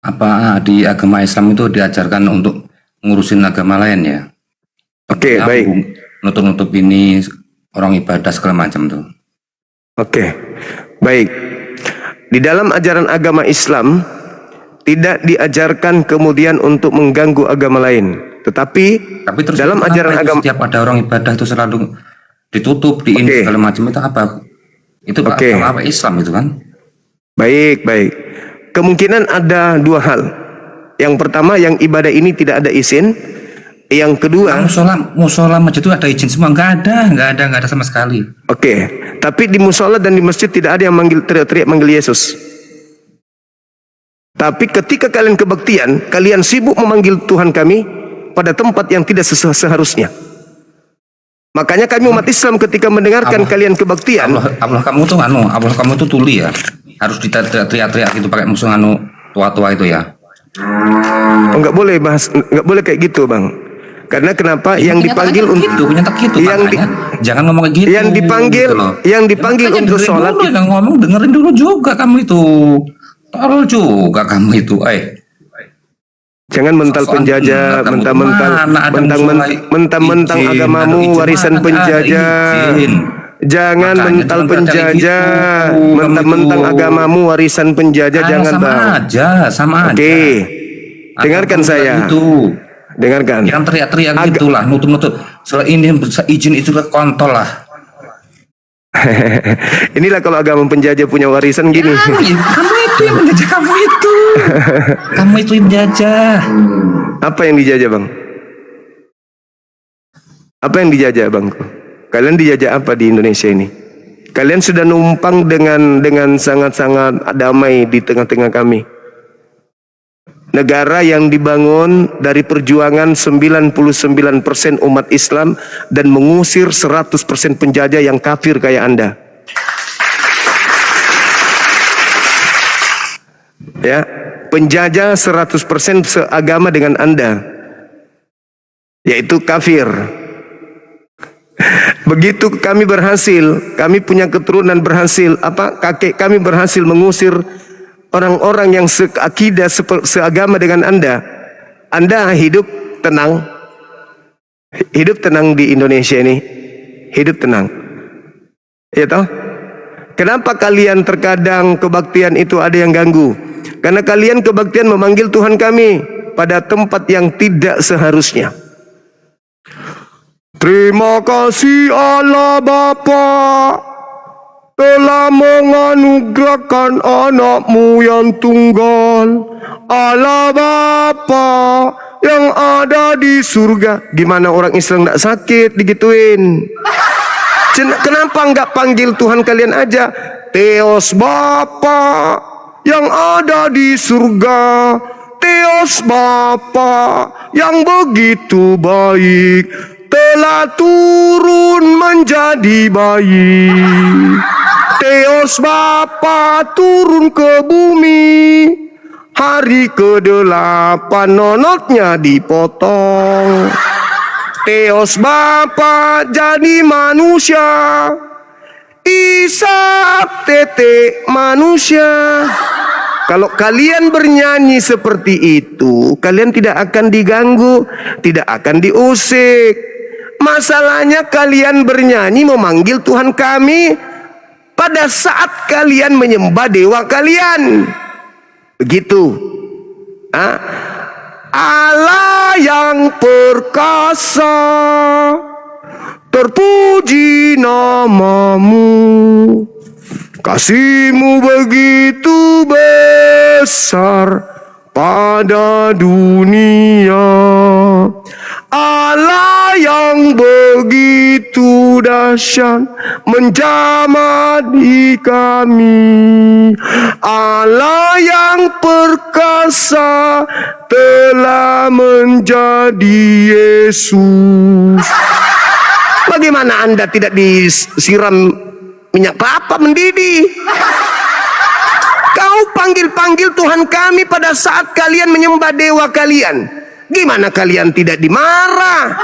Apa di agama Islam itu diajarkan untuk ngurusin agama lain ya? Oke, Ya, baik. Nutup-nutup ini orang ibadah segala macam tuh. Oke, baik. Di dalam ajaran agama Islam tidak diajarkan kemudian untuk mengganggu agama lain. Tetapi Tapi terus dalam kenapa ajaran itu agama setiap ada orang ibadah itu selalu ditutup, di ini Oke. segala macam itu apa? Itu Oke. apa Islam itu kan? baik, baik. Kemungkinan ada dua hal. Yang pertama, yang ibadah ini tidak ada izin. Yang kedua, Musola masjid itu ada izin semua? Nggak ada sama sekali. oke, tapi di musola dan di masjid tidak ada yang manggil teriak-teriak manggil Yesus. Tapi ketika kalian kebaktian, kalian sibuk memanggil Tuhan kami pada tempat yang tidak seharusnya. Makanya kami umat Islam ketika mendengarkan kalian kebaktian, Allah kamu tuh tuli ya. Harus teriak-teriak gitu pakai musuh tua-tua itu ya. nggak boleh bahas, nggak boleh kayak gitu Bang. Karena kenapa? Yang dipanggil untuk Kenyataan gitu yang makanya jangan ngomong kayak gitu. yang dipanggil gitu loh. yang dipanggil Makanya untuk dengerin sholat dulu, yang ngomong dengerin dulu juga kamu itu. Tolol juga kamu itu. jangan mental Sosokan penjajah, bener, kamu mentang-mentang kemana? Ada musola mentang-mentang izin, agamamu ada izin, warisan mana ada penjajah. izin. Jangan Makanya mental jangan berkata kayak penjajah, gitu, mentang-mentang kamu itu. agamamu warisan penjajah, jangan sama Bang. sama aja. Oke, dengarkan Agama saya. Gitu. Dengarkan. Yang teriak-teriak gitulah, nutup-nutup. Soal ini izin itu ke kontol lah. Inilah kalau agama penjajah punya warisan gini. Kamu itu yang menjajah kamu itu. Kamu itu yang menjajah. Apa yang dijajah Bang? Apa yang dijajah Bang? Kalian dijajah apa di Indonesia ini? Kalian sudah numpang dengan sangat-sangat damai di tengah-tengah kami. Negara yang dibangun dari perjuangan 99% umat Islam dan mengusir 100% penjajah yang kafir kayak Anda. Ya, penjajah 100% seagama dengan Anda, yaitu kafir. Begitu kami berhasil, kami punya keturunan berhasil, kakek kami berhasil mengusir orang-orang yang seakidah, seagama dengan Anda. Anda hidup tenang. Hidup tenang di Indonesia ini. Hidup tenang. Ya toh? Kenapa kalian terkadang kebaktian itu ada yang ganggu? Karena kalian kebaktian memanggil Tuhan kami pada tempat yang tidak seharusnya. Terima kasih Allah Bapa telah menganugerahkan anakmu yang tunggal. Allah Bapa yang ada di surga. Gimana orang Islam tidak sakit digituin? Kenapa nggak panggil Tuhan kalian aja? Theos Bapa yang ada di surga. Theos Bapa yang begitu baik telah turun menjadi bayi. Theos Bapa turun ke bumi. Hari ke-8 nonotnya dipotong. Theos Bapa jadi manusia. Ishak tetek manusia. Kalau kalian bernyanyi seperti itu, kalian tidak akan diganggu, tidak akan diusik. Masalahnya kalian bernyanyi memanggil Tuhan kami pada saat kalian menyembah dewa kalian. Begitu. Allah yang perkasa, terpuji namamu. Kasih-Mu begitu besar pada dunia. Allah yang begitu dahsyat menjamah di kami. Allah yang perkasa telah menjadi Yesus. Bagaimana Anda tidak disiram minyak kelapa mendidih? Kau panggil-panggil Tuhan kami pada saat kalian menyembah dewa kalian. Gimana kalian tidak dimarah?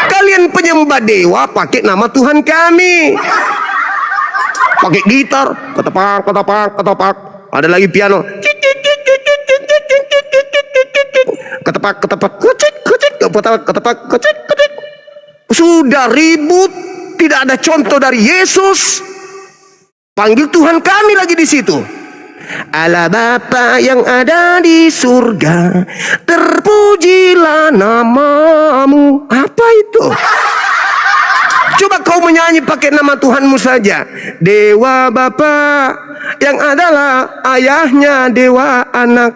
Kalian penyembah dewa pakai nama Tuhan kami. Pakai gitar, ketepak, ketepak, ketepak. Ada lagi piano. Ketepak, ketepak, kucik, kucik, ketepak, ketepak, kucik, kucik. Sudah ribut, tidak ada contoh dari Yesus. Panggil Tuhan kami lagi di situ. Allah Bapa yang ada di surga, terpujilah namamu. Apa itu? Coba kau menyanyi pakai nama Tuhanmu saja. Dewa Bapa yang adalah ayahnya dewa anak,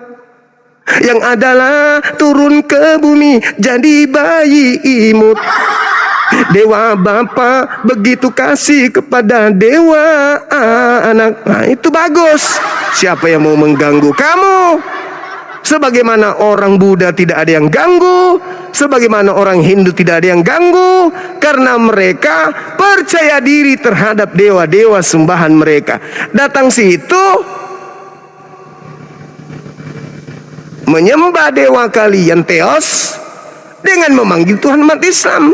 yang adalah turun ke bumi jadi bayi imut. Dewa Bapa begitu kasih kepada dewa anak. Nah, itu bagus. Siapa yang mau mengganggu kamu? Sebagaimana orang Buddha tidak ada yang ganggu, sebagaimana orang Hindu tidak ada yang ganggu, karena mereka percaya diri terhadap dewa-dewa sembahan mereka. Datang situ menyembah dewa kalian Theos dengan memanggil Tuhan umat Islam.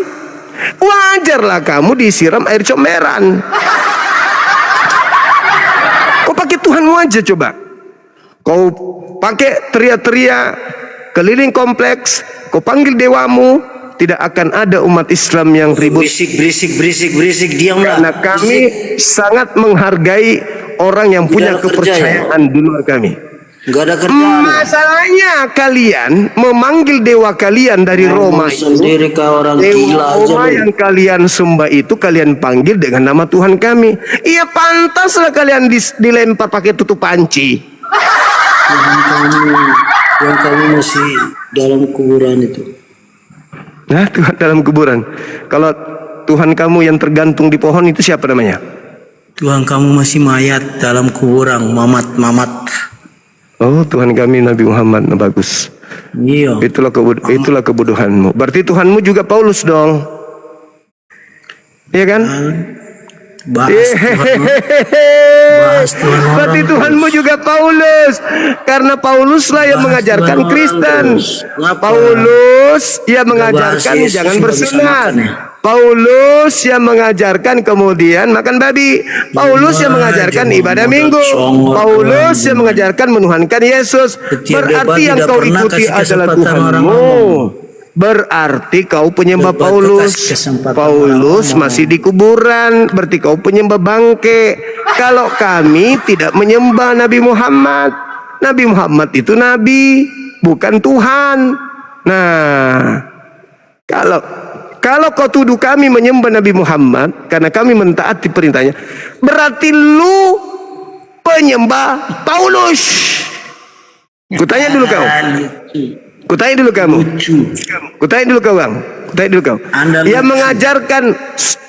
Wajarlah kamu disiram air comberan. Kau pakai Tuhanmu aja coba. Kau pakai teriak-teriak keliling kompleks, kau panggil dewamu, tidak akan ada umat Islam yang ribut. Berisik, diamlah. Karena kami sangat menghargai orang yang punya kepercayaan di luar kami. Gak ada kerjaan. Masalahnya kalian memanggil dewa kalian dari Roma itu, sendiri kau orang dewa gila aja Roma lu. yang kalian sembah itu kalian panggil dengan nama Tuhan kami. Iya, pantaslah kalian dilempar pakai tutup panci. Tuhan kamu masih dalam kuburan itu. Nah, Tuhan dalam kuburan. Kalau Tuhan kamu yang tergantung di pohon itu siapa namanya? Tuhan kamu masih mayat dalam kuburan, mamat. Oh, Tuhan kami Nabi Muhammad. Nah, bagus. Iya. Itulah kebodohanmu. Berarti Tuhanmu juga Paulus dong. Iya kan? Bahas Tuhan orang. Berarti Tuhanmu juga Paulus. Karena Pauluslah yang mengajarkan Tuhan Kristen. orang. Paulus yang mengajarkan bahas Yesus jangan nggak bisa bersunat. makan ya? Paulus yang mengajarkan kemudian makan babi. Paulus yang mengajarkan ibadah minggu. Paulus yang mengajarkan menuhankan Yesus. Setiap Berarti debat yang tidak kau pernah ikuti kasih adalah kesempatan orang Tuhanmu. ngomong. Berarti kau penyembah Debat Paulus. kasih kesempatan Paulus orang masih di kuburan. Berarti kau penyembah bangke. Kalau kami tidak menyembah Nabi Muhammad. Nabi Muhammad itu nabi, bukan Tuhan. Nah, kalau kau tuduh kami menyembah Nabi Muhammad karena kami mentaati perintahnya, berarti lu penyembah Paulus. Kutanya dulu kau. Kutanya dulu kamu. Kutanya dulu kau, Bang. Kutanya dulu kau. Anda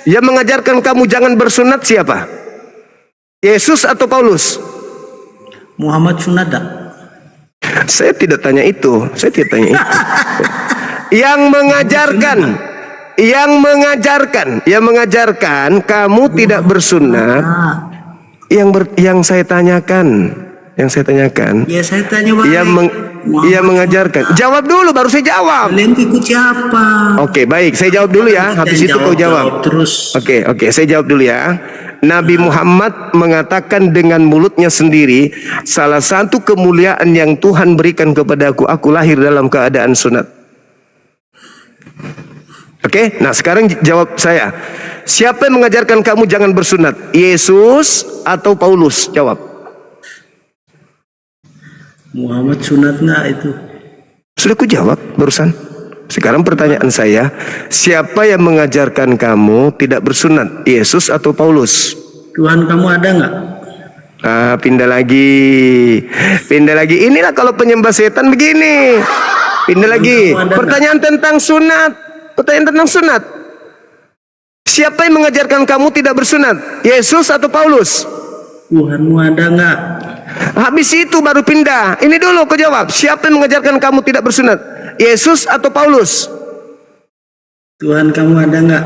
Yang mengajarkan kamu jangan bersunat siapa? Yesus atau Paulus? Muhammad Sunada. Saya tidak tanya itu. Saya tidak tanya itu. yang mengajarkan kamu tidak bersunat. Yang saya tanyakan. Ya saya tanya balik. Ia mengajarkan. Jawab dulu baru saya jawab. Kalian ikut siapa? Oke, baik. Saya jawab dulu ya. Habis itu kau jawab. Terus. Oke, saya jawab dulu ya. Nabi Muhammad mengatakan dengan mulutnya sendiri, salah satu kemuliaan yang Tuhan berikan kepadaku, aku lahir dalam keadaan sunat. Oke, nah sekarang jawab saya. Siapa yang mengajarkan kamu jangan bersunat? Yesus atau Paulus? Jawab. Muhammad sunat nggak itu? Sudah ku jawab barusan. Sekarang pertanyaan saya, siapa yang mengajarkan kamu tidak bersunat? Yesus atau Paulus? Tuhan kamu ada nggak? Ah, pindah lagi. Pindah lagi. Inilah kalau penyembah setan begini. Pindah lagi. Kamu ada Pertanyaan tentang sunat. Pertanyaan tentang sunat. Siapa yang mengajarkan kamu tidak bersunat? Yesus atau Paulus? Tuhanmu ada nggak? Habis itu baru pindah. Ini dulu kau jawab. Siapa yang mengajarkan kamu tidak bersunat? Yesus atau Paulus? Tuhan kamu ada nggak?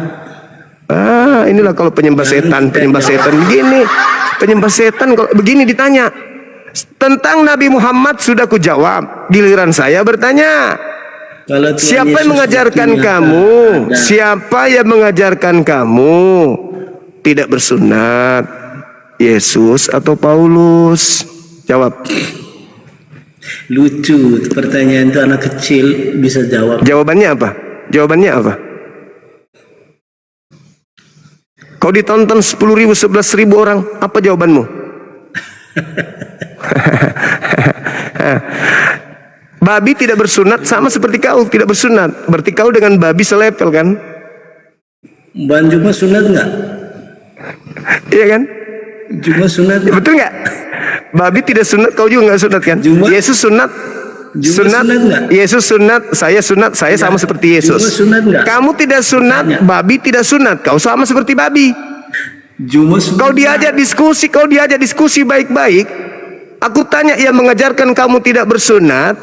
Ah, inilah kalau penyembah setan begini. Penyembah setan kalau begini ditanya. Tentang Nabi Muhammad sudah ku jawab. Giliran saya bertanya. Kalau Tuhan Siapa yang Yesus mengajarkan buktinya kamu? ada. Siapa yang mengajarkan kamu tidak bersunat? Yesus atau Paulus? Jawab. Lucu pertanyaan itu, anak kecil bisa jawab. Jawabannya apa? Jawabannya apa? Kau ditonton 10.000, 11.000 orang. Apa jawabanmu? Babi tidak bersunat sama seperti kau tidak bersunat. Berarti kau dengan babi selepel kan? Ban Juma sunat nggak? Iya kan? Juma sunat nggak? Betul nggak? Babi tidak sunat, kau juga nggak sunat kan? Juma- Yesus sunat. Juma sunat nggak? Yesus sunat, saya sama seperti Yesus. Juma sunat nggak? Kamu tidak sunat, Tanya. babi tidak sunat, kau sama seperti babi. Juma sunat. Kau diajak diskusi baik-baik. Aku tanya yang mengajarkan kamu tidak bersunat,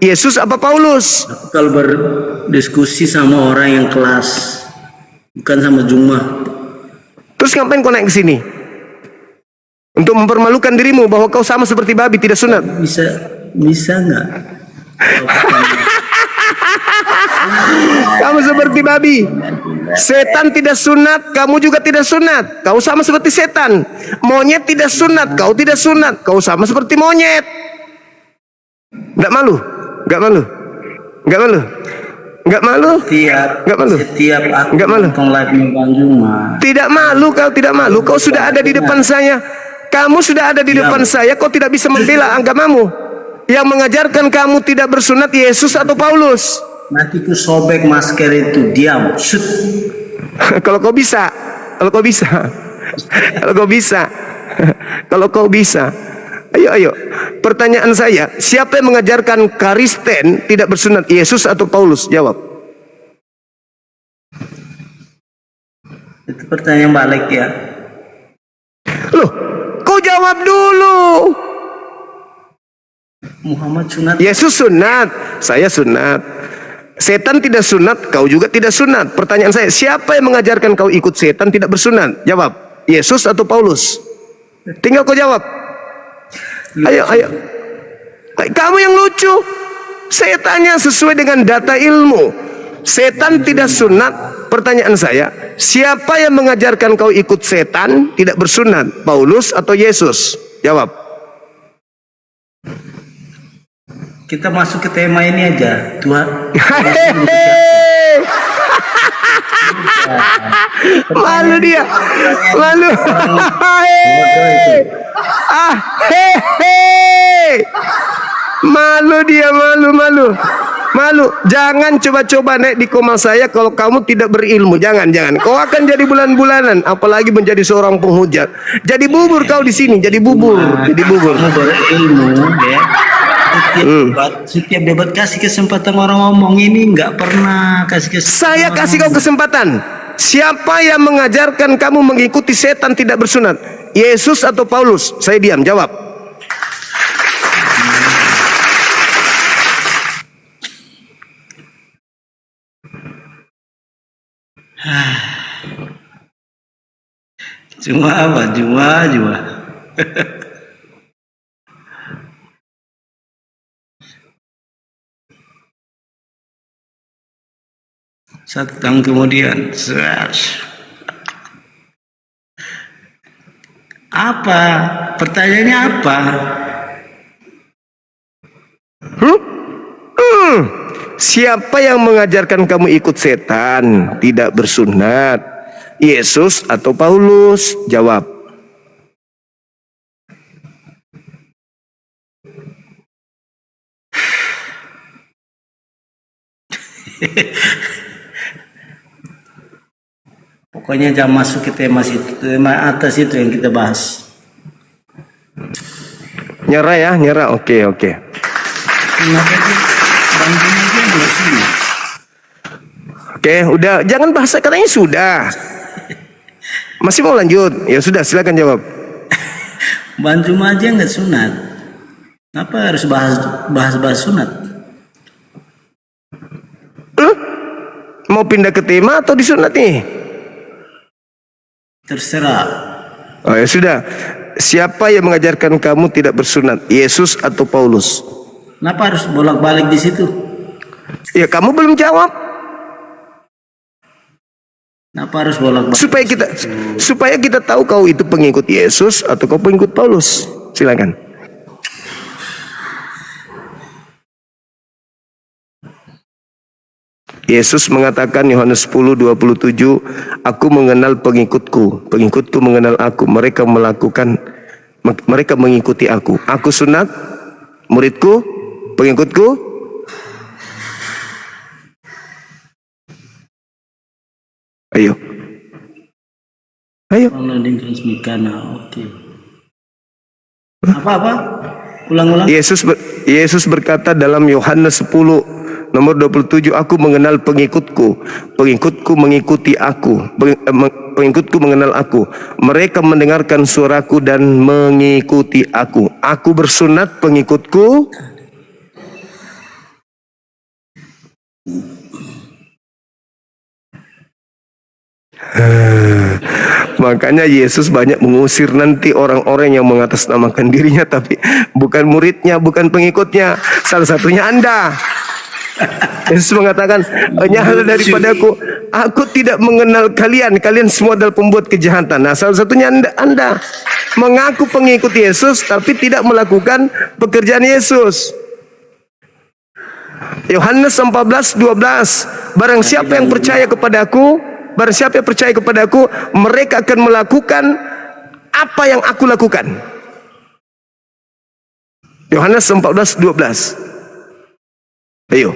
Yesus apa Paulus? Aku kalau berdiskusi sama orang yang kelas, bukan sama Juma. Terus ngapain kau naik ke sini? Untuk mempermalukan dirimu bahwa kau sama seperti babi tidak sunat. Bisa nggak? Kamu seperti babi. Setan tidak sunat, kamu juga tidak sunat. Kau sama seperti setan. Monyet tidak sunat, kau tidak sunat. Kau sama seperti monyet. Nggak malu? Nggak malu? Nggak malu? Nggak malu? Nggak malu? Setiap aku Nggak malu? nonton live-nya Bang Juma. Tidak malu, kau tidak malu. Kau sudah ada di depan saya. Kamu sudah ada di depan saya. Kau tidak bisa membela agamamu. Yang mengajarkan kamu tidak bersunat Yesus atau Paulus? Nanti ku sobek masker itu, diam. Shoot. Kalau kau bisa, kalau kau bisa, kalau kau bisa, kalau kau bisa. Ayo. Pertanyaan saya, siapa yang mengajarkan Kristen tidak bersunat? Yesus atau Paulus? Jawab. Itu pertanyaan balik ya. Loh, kau jawab dulu. Muhammad sunat. Yesus sunat, saya sunat. Setan tidak sunat, kau juga tidak sunat. Pertanyaan saya, siapa yang mengajarkan kau ikut setan tidak bersunat? Jawab. Yesus atau Paulus? Tinggal kau jawab. Ayo. Kamu yang lucu. Saya tanya sesuai dengan data ilmu. Setan tidak sunat. Pertanyaan saya, siapa yang mengajarkan kau ikut setan tidak bersunat? Paulus atau Yesus? Jawab. Kita masuk ke tema ini aja. Tuhan. Malu dia. Malu. Malu dia, malu. Jangan coba-coba naik di koma saya kalau kamu tidak berilmu. Jangan. Kau akan jadi bulan-bulanan, apalagi menjadi seorang penghujat. Jadi bubur kau di sini, jadi bubur. Kamu berilmu ya. Setiap debat kasih kesempatan orang ngomong, ini nggak pernah kasih kesempatan. Saya kasih kau kesempatan. Siapa yang mengajarkan kamu mengikuti setan tidak bersunat? Yesus atau Paulus? Saya diam, jawab. Cuma apa? Cuma. Satu tahun kemudian, apa? Pertanyaannya apa? siapa yang mengajarkan kamu ikut setan, tidak bersunat? Yesus atau Paulus? Jawab. Pokoknya jangan masuk ke tema situ, tema atas itu yang kita bahas. Nyerah ya, nyerah. Oke. Sunat aja, bantuin aja nggak sunat. Oke, udah. Jangan bahas katanya sudah. Masih mau lanjut? Ya sudah, silakan jawab. Bantu aja nggak sunat. Apa harus bahas sunat? Mau pindah ke tema atau disunat nih? Terserah. Oh ya sudah. Siapa yang mengajarkan kamu tidak bersunat? Yesus atau Paulus? Kenapa harus bolak-balik di situ? Ya kamu belum jawab. Kenapa harus bolak-balik? Supaya kita tahu kau itu pengikut Yesus atau kau pengikut Paulus. Silakan. Yesus mengatakan Yohanes 10:27, aku mengenal pengikutku, pengikutku mengenal aku, mereka mengikuti aku. Aku sunat, muridku, pengikutku. Ayo. Landing transmikana, oke. Apa? Ulang-ulang. Yesus berkata dalam Yohanes 10 nomor 27, aku mengenal pengikutku, pengikutku mengikuti aku, pengikutku mengenal aku, mereka mendengarkan suaraku dan mengikuti aku. Aku bersunat, pengikutku makanya Yesus banyak mengusir nanti orang-orang yang mengatasnamakan dirinya tapi bukan muridnya, bukan pengikutnya. Salah satunya Anda. Yesus mengatakan, "Hanyalah daripadaku, aku tidak mengenal kalian. Kalian semua adalah pembuat kejahatan." Nah, salah satunya Anda mengaku pengikut Yesus tapi tidak melakukan pekerjaan Yesus. Yohanes 14:12, barang siapa yang percaya kepadaku, mereka akan melakukan apa yang aku lakukan. Yohanes 14:12. Ayo.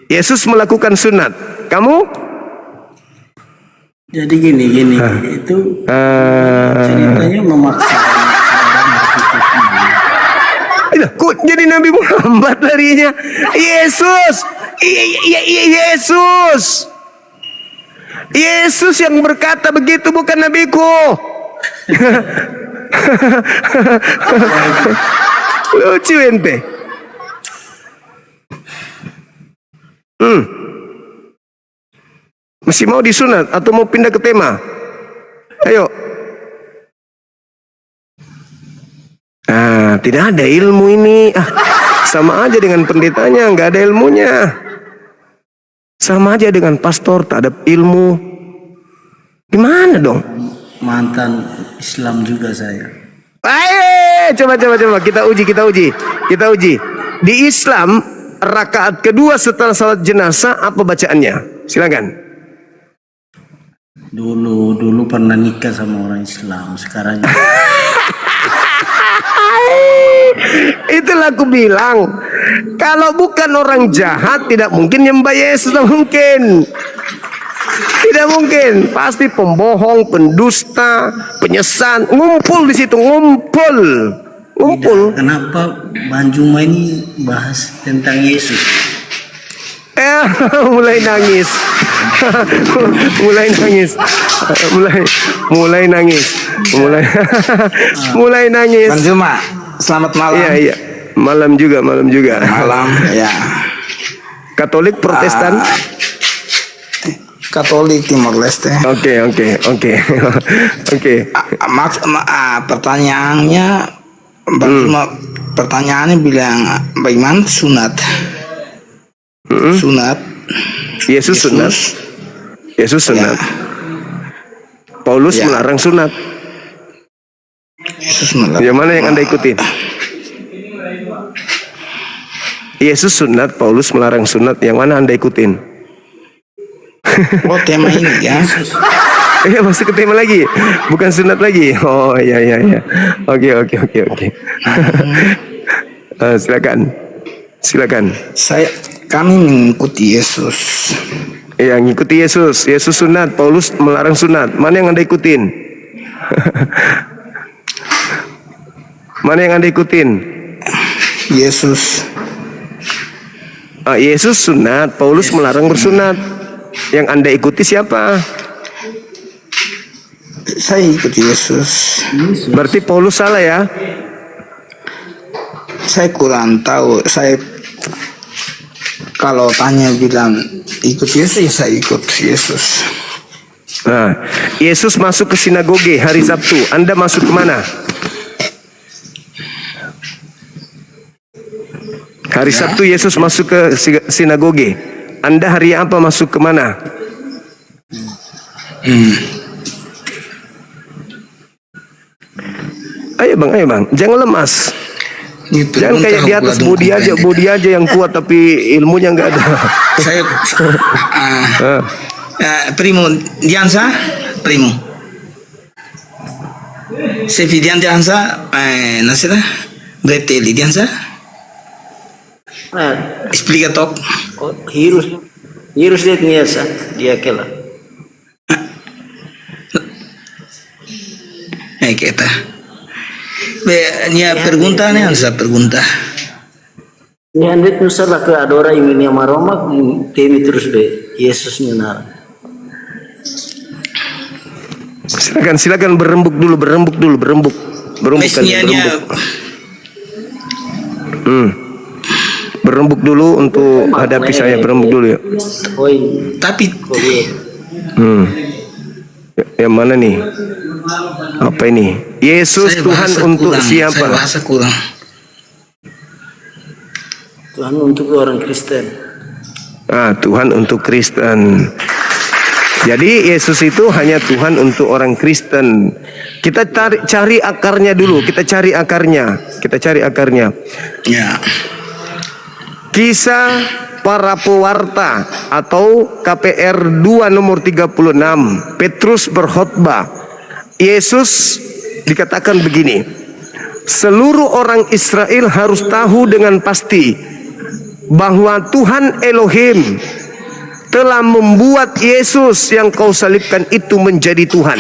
Yesus melakukan sunat. Kamu? Jadi gini, itu ceritanya memaksakan seorang berfikirnya. Kok jadi Nabi Muhammad larinya? Yesus. Yesus yang berkata begitu, bukan nabiku. Lucu ente. Masih mau disunat atau mau pindah ke tema? Ayo. Tidak ada ilmu ini. Sama aja dengan pendetanya, nggak ada ilmunya. Sama aja dengan pastor, tak ada ilmu. Gimana dong? Mantan Islam juga saya. Ayo, coba kita uji. Di Islam, rakaat kedua setelah salat jenazah apa bacaannya? Silakan. Dulu pernah nikah sama orang Islam, sekarang itulah aku bilang, kalau bukan orang jahat tidak mungkin nyembah Yesus, tidak mungkin, pasti pembohong, pendusta, penyesan, ngumpul di situ, ngumpul. Kenapa Banjuma ini bahas tentang Yesus? Mulai nangis. Mulai nangis. Banjuma, selamat malam. Iya. Malam juga. Malam, ya. Katolik, Protestan? Katolik Timor Leste. Oke. Pertanyaannya, pertanyaannya bilang bagaimana sunat? Sunat. Yesus sunat. Ya. Paulus Ya. melarang sunat. Yesus melarang. Yang mana yang Anda ikutin? Yesus sunat, Paulus melarang sunat. Yang mana Anda ikutin? Oh, tema ini ya. Iya, masih ke tema lagi. Bukan sunat lagi. Oh, iya. Oke. Silakan. Kami mengikuti Yesus. Iya, ngikuti Yesus. Yesus sunat, Paulus melarang sunat. Mana yang Anda ikutin? Mana yang Anda ikutin? Yesus. Yesus sunat, Paulus melarang bersunat. Yang Anda ikuti siapa? Saya ikuti Yesus. Berarti Paulus salah ya? Saya kurang tahu. Saya kalau tanya bilang ikut Yesus, ya saya ikut Yesus. Nah, Yesus masuk ke sinagoge hari Sabtu. Anda masuk ke mana? Hari Sabtu Yesus masuk ke sinagoge. Anda hari apa masuk ke mana? Ayo bang, jangan lemas. Jangan kayak di atas body aja yang kuat tapi ilmunya nggak ada. Saya primo Diansa, primo. Se Diansa, nasira, Breteli Diansa. Explica top. Hirus dia biasa, dia kela. Kita. Nia pergunta nih Ansa pergunta. Ni hendak nusalah ke adora ini maroma temi terus be Yesus nyenar. Silakan berembuk dulu. Mesnya Berembuk dulu untuk hadapi saya. Berembuk dulu ya. tapi Yang mana nih? Apa ini? Yesus Tuhan untuk siapa? Saya bahasa kurang. Tuhan untuk orang Kristen. Tuhan untuk Kristen. Jadi Yesus itu hanya Tuhan untuk orang Kristen. Kita cari akarnya dulu. Kita cari akarnya. Ya. Kisah para pewarta atau KPR 2 nomor 36. Petrus berkhotbah. Yesus dikatakan begini. Seluruh orang Israel harus tahu dengan pasti bahwa Tuhan Elohim telah membuat Yesus yang kau salibkan itu menjadi Tuhan.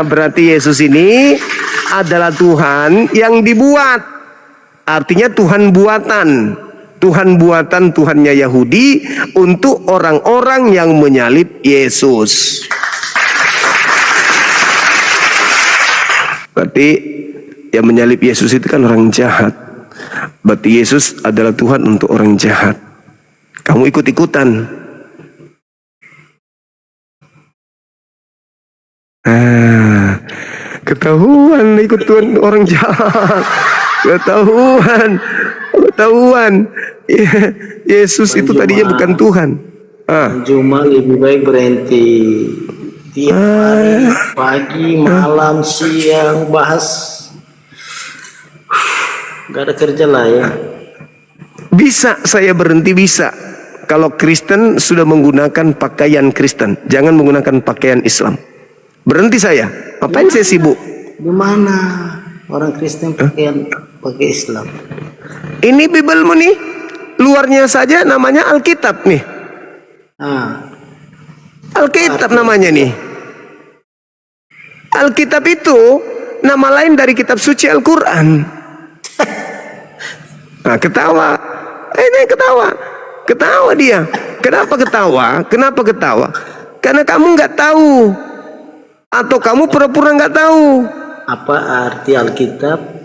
Berarti Yesus ini adalah Tuhan yang dibuat. Artinya Tuhan buatan. Tuhannya Yahudi untuk orang-orang yang menyalib Yesus. Berarti yang menyalib Yesus itu kan orang jahat. Berarti Yesus adalah Tuhan untuk orang jahat. Kamu ikut-ikutan. Ketahuan ikut Tuhan orang jahat. Ketahuan. Yesus itu tadinya bukan Tuhan. Cuma lebih baik berhenti tiap hari, pagi, malam, siang bahas. Gak ada kerja lah ya. Bisa saya berhenti, bisa. Kalau Kristen sudah menggunakan pakaian Kristen, jangan menggunakan pakaian Islam. Berhenti saya. Ngapain saya sibuk? Gimana orang Kristen pakai Islam? Ini Bibelmu nih, luarnya saja namanya Alkitab nih. Alkitab namanya nih. Alkitab itu nama lain dari kitab suci Al-Quran. Ketawa. Ini ketawa dia. Kenapa ketawa? Karena kamu nggak tahu, atau kamu pura-pura nggak tahu. Apa arti Alkitab?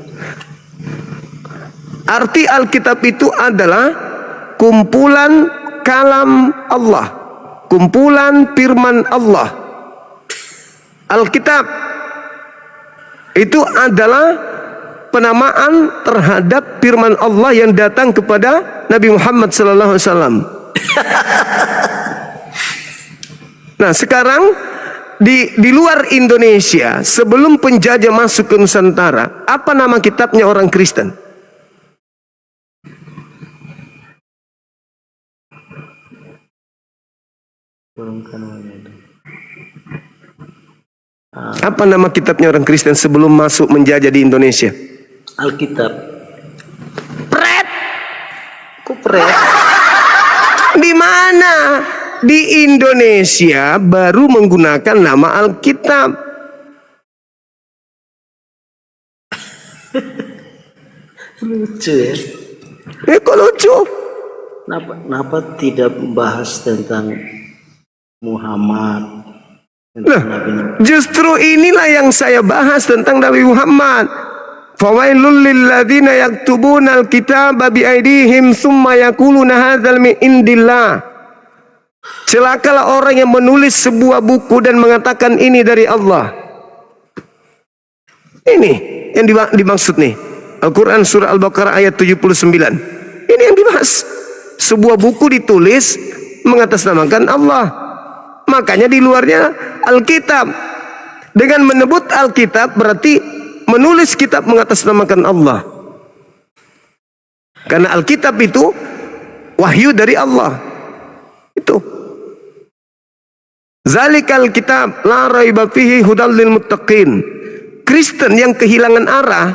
Arti Alkitab itu adalah kumpulan kalam Allah, kumpulan firman Allah. Alkitab itu adalah penamaan terhadap firman Allah yang datang kepada Nabi Muhammad SAW. Nah sekarang di luar Indonesia, sebelum penjajah masuk ke Nusantara, apa nama kitabnya orang Kristen? Turunkan wajah. Apa nama kitabnya orang Kristen sebelum masuk menjajah di Indonesia? Alkitab. Pret. Kok pret? Di mana? Di Indonesia baru menggunakan nama Alkitab. Lucu ya. Kok lucu? Kenapa tidak bahas tentang Muhammad? Nah, justru inilah yang saya bahas tentang Nabi Muhammad. Fawailul lilladzina yaktubuna alkitaba biaidihim summa yaquluna hadzal min indillah. Celakalah orang yang menulis sebuah buku dan mengatakan ini dari Allah. Ini yang dimaksud nih. Al-Quran surah Al-Baqarah ayat 79. Ini yang dibahas. Sebuah buku ditulis mengatasnamakan Allah. Makanya di luarnya Alkitab. Dengan menyebut Alkitab berarti menulis kitab mengatasnamakan Allah. Karena Alkitab itu wahyu dari Allah. Itu. Zalikal kitab la raiba fihi hudal lil muttaqin. Kristen yang kehilangan arah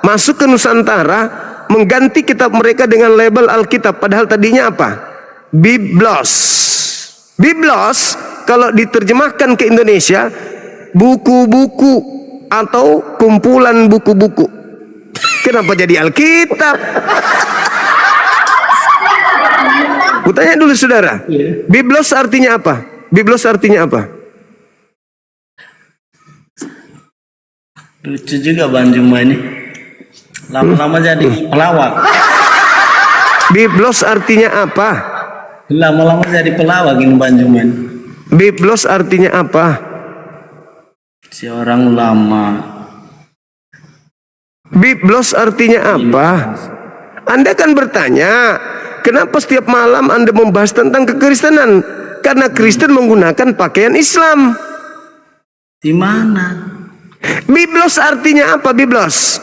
masuk ke Nusantara mengganti kitab mereka dengan label Alkitab, padahal tadinya apa? Biblos. Biblos kalau diterjemahkan ke Indonesia buku-buku atau kumpulan buku-buku. Kenapa jadi Alkitab? Kutanya dulu saudara, Biblos artinya apa? Biblos artinya apa? Lucu juga Bang Juma ini. Lama-lama jadi pelawak. Biblos artinya apa? Lama-lama jadi pelawak ini Bang Juma ini. Biblos artinya apa? Seorang ulama. Biblos artinya apa? Anda kan bertanya, kenapa setiap malam Anda membahas tentang kekristenan? Karena Kristen menggunakan pakaian Islam. Di mana? Biblos artinya apa? Biblos.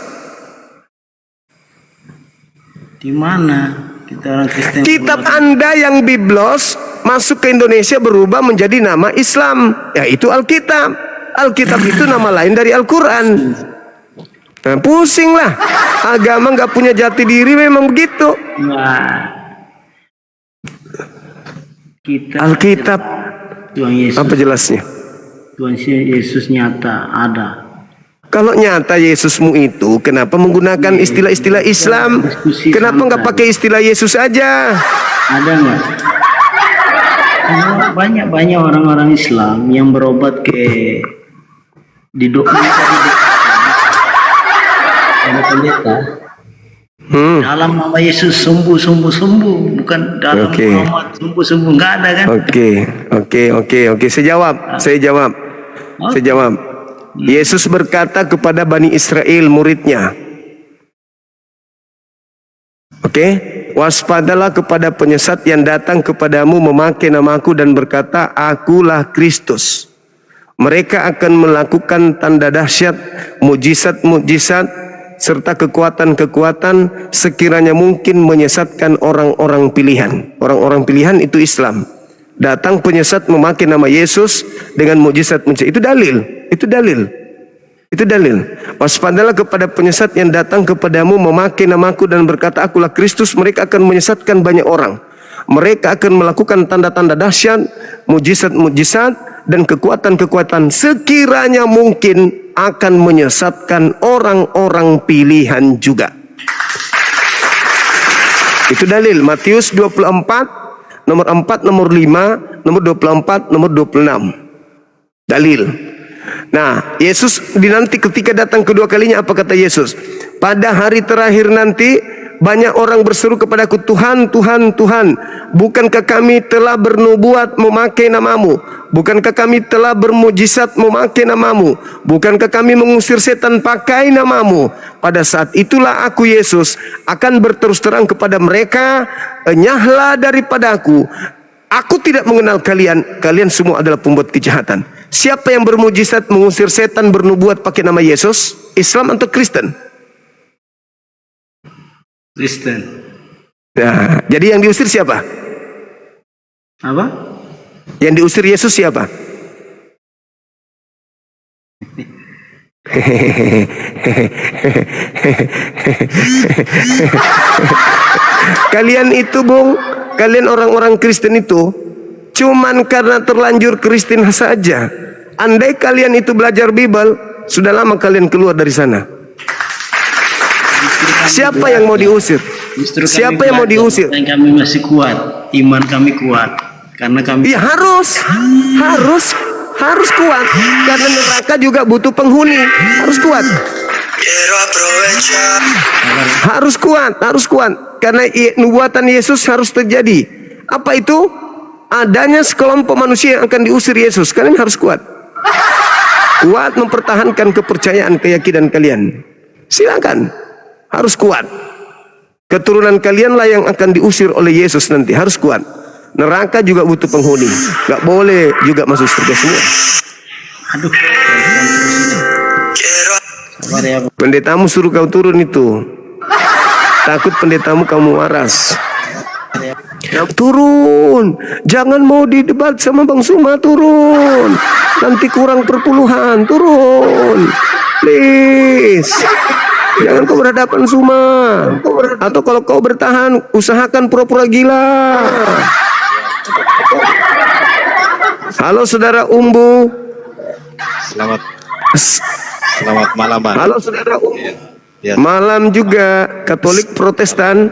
Di mana? Kita orang Kristen. Kitab Anda yang Biblos masuk ke Indonesia berubah menjadi nama Islam, yaitu Alkitab. Alkitab itu nama lain dari Al-Quran. Nah, pusing lah. Agama nggak punya jati diri memang begitu. Wah. Kita Alkitab. Tuhan Yesus. Apa jelasnya? Tuhan Yesus nyata ada. Kalau nyata Yesusmu itu, kenapa menggunakan istilah-istilah Islam? Kenapa nggak pakai istilah Yesus aja? Ada nggak? Banyak orang-orang Islam yang berobat di dokter, ada pendeta. Dalam nama Yesus sembuh, bukan dalam Muhammad sembuh, nggak ada kan? Oke. Saya jawab. Yesus berkata kepada Bani Israel muridnya, waspadalah kepada penyesat yang datang kepadamu memakai namaku dan berkata, akulah Kristus. Mereka akan melakukan tanda dahsyat, mujizat-mujizat, serta kekuatan-kekuatan sekiranya mungkin menyesatkan orang-orang pilihan. Orang-orang pilihan itu Islam. Datang penyesat memakai nama Yesus dengan mujizat-mujizat. Itu dalil. Waspadalah kepada penyesat yang datang kepadamu memakai namaku dan berkata, akulah Kristus. Mereka akan menyesatkan banyak orang. Mereka akan melakukan tanda-tanda dahsyat, mujizat-mujizat, dan kekuatan-kekuatan sekiranya mungkin akan menyesatkan orang-orang pilihan juga. Itu dalil. Matius 24, nomor 4, nomor 5, nomor 24, nomor 26. Dalil. Nah, Yesus nanti ketika datang kedua kalinya, apa kata Yesus? Pada hari terakhir nanti banyak orang berseru kepadaku, Tuhan, Tuhan, Tuhan, bukankah kami telah bernubuat memakai namamu? Bukankah kami telah bermujizat memakai namamu? Bukankah kami mengusir setan pakai namamu? Pada saat itulah aku, Yesus, akan berterus terang kepada mereka, enyahlah daripada aku. Aku tidak mengenal kalian. Kalian semua adalah pembuat kejahatan. Siapa yang bermujizat mengusir setan bernubuat pakai nama Yesus? Islam atau Kristen? Kristen. Nah, jadi yang diusir siapa? Apa? Yang diusir Yesus siapa? Kalian itu, Bung, kalian orang-orang Kristen itu cuman karena terlanjur Kristen saja. Andai kalian itu belajar Bible, sudah lama kalian keluar dari sana. Siapa yang mau diusir? Justru kami Siapa yang mau belajar, diusir? dan kami masih kuat, iman kami kuat, karena kami Iya, harus kuat, karena neraka juga butuh penghuni. Harus kuat. Harus kuat, karena nubuatan Yesus harus terjadi. Apa itu? Adanya sekelompok manusia yang akan diusir Yesus. Kalian harus kuat. Kuat mempertahankan kepercayaan, keyakinan kalian. Silakan. Harus kuat. Keturunan kalianlah yang akan diusir oleh Yesus nanti. Harus kuat. Neraka juga butuh penghuni. Gak boleh juga masuk surga semua. aduh. Sabar ya, Bu. Pendetamu suruh kau turun itu. Takut pendetamu kamu waras. Turun. Jangan mau didebat sama Bang Suma. Turun. Nanti kurang perpuluhan. Turun. Please. Jangan kau berhadapan Suma. Atau kalau kau bertahan, usahakan pura-pura gila. Halo saudara Umbu. Selamat malam, Bang. Halo saudara Umbu. Ya. Malam juga Katolik Protestan.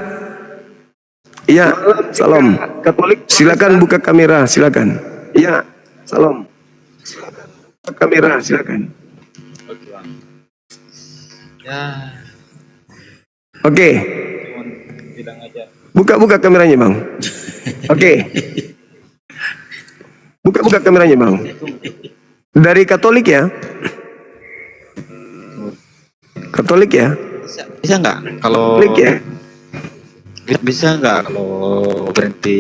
Iya, salam. Katolik. Silakan buka kamera, silakan. Iya, salam. Buka kamera, silakan. Oke. Buka kameranya, Bang. Oke. Buka kameranya, Bang. Dari Katolik ya? Katolik ya? Bisa nggak kalau Katolik ya? bisa nggak kalau berhenti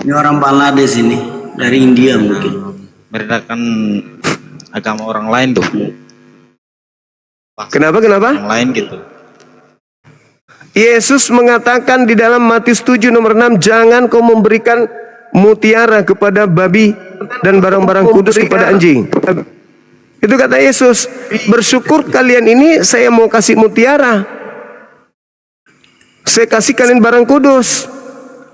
Ini orang Bangladesh ini, dari India mungkin. merendahkan agama orang lain tuh? Kenapa? Orang lain gitu. Yesus mengatakan di dalam Matius 7 nomor 6, jangan kau memberikan mutiara kepada babi dan barang-barang kudus kepada anjing. Itu kata Yesus. Bersyukur kalian ini saya mau kasih mutiara. Saya kasih kalian barang kudus.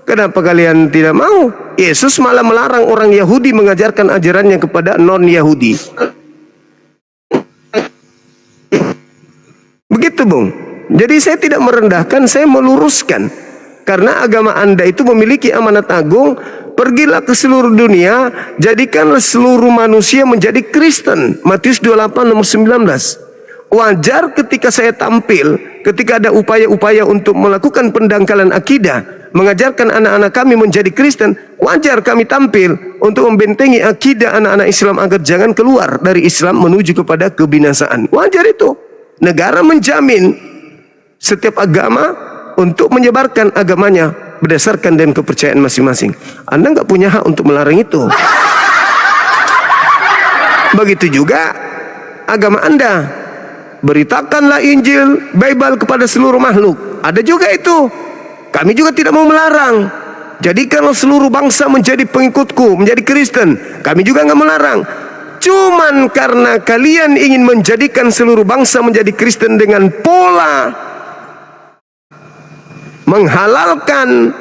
Kenapa kalian tidak mau? Yesus malah melarang orang Yahudi mengajarkan ajarannya kepada non-Yahudi. Begitu, Bung. Jadi saya tidak merendahkan, saya meluruskan. Karena agama Anda itu memiliki amanat agung. Pergilah ke seluruh dunia, jadikanlah seluruh manusia menjadi Kristen. Matius 28 nomor 19. Wajar ketika saya tampil, ketika ada upaya-upaya untuk melakukan pendangkalan akidah, mengajarkan anak-anak kami menjadi Kristen, wajar kami tampil untuk membentengi akidah anak-anak Islam agar jangan keluar dari Islam menuju kepada kebinasaan. Wajar itu. Negara menjamin setiap agama untuk menyebarkan agamanya berdasarkan dan kepercayaan masing-masing. Anda nggak punya hak untuk melarang itu. Begitu juga agama Anda. Beritakanlah Injil, Bible kepada seluruh makhluk. Ada juga itu. Kami juga tidak mau melarang. Jadikanlah seluruh bangsa menjadi pengikutku, menjadi Kristen. Kami juga nggak melarang. Cuman karena kalian ingin menjadikan seluruh bangsa menjadi Kristen dengan pola menghalalkan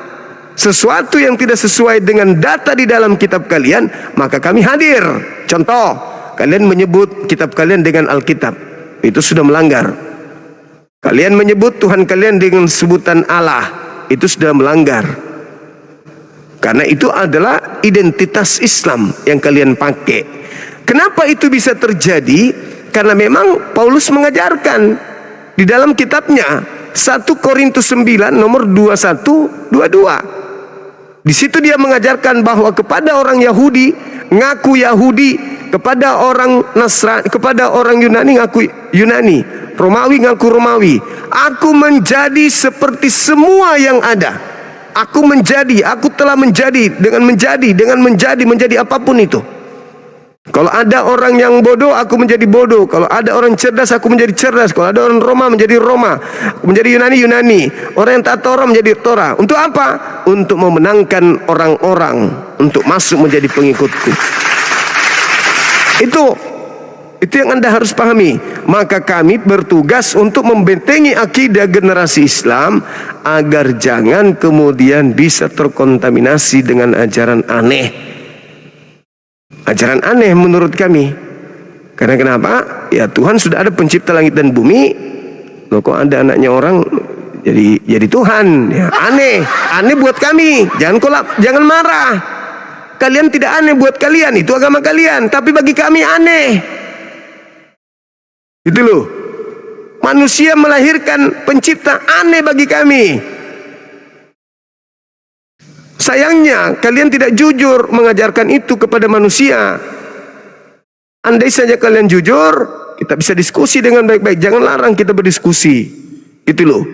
sesuatu yang tidak sesuai dengan data di dalam kitab kalian, maka kami hadir. Contoh, kalian menyebut kitab kalian dengan Alkitab, itu sudah melanggar. Kalian menyebut Tuhan kalian dengan sebutan Allah, itu sudah melanggar. Karena itu adalah identitas Islam yang kalian pakai. Kenapa itu bisa terjadi? Karena memang Paulus mengajarkan di dalam kitabnya 1 Korintus 9 nomor 21-22. Di situ dia mengajarkan bahwa kepada orang Yahudi ngaku Yahudi, kepada orang Nasrani, kepada orang Yunani ngaku Yunani, Romawi ngaku Romawi. Aku menjadi seperti semua yang ada. Aku menjadi, aku telah menjadi, dengan menjadi apapun itu. Kalau ada orang yang bodoh, aku menjadi bodoh. Kalau ada orang cerdas, aku menjadi cerdas. Kalau ada orang Roma, menjadi Roma. Menjadi Yunani, Yunani. Orang yang tak Torah menjadi Torah. Untuk apa? Untuk memenangkan orang-orang, untuk masuk menjadi pengikutku. Itu yang Anda harus pahami. Maka kami bertugas untuk membentengi akidah generasi Islam agar jangan kemudian bisa terkontaminasi dengan ajaran aneh. Ajaran aneh menurut kami. Karena kenapa? Ya Tuhan sudah ada pencipta langit dan bumi. Loh kok ada anaknya orang jadi Tuhan? Ya, aneh buat kami. Jangan marah. Kalian tidak aneh buat kalian, itu agama kalian. Tapi bagi kami aneh. Itu loh. Manusia melahirkan pencipta aneh bagi kami. Sayangnya kalian tidak jujur mengajarkan itu kepada manusia. Andai saja kalian jujur, kita bisa diskusi dengan baik-baik. Jangan larang kita berdiskusi. Itu loh.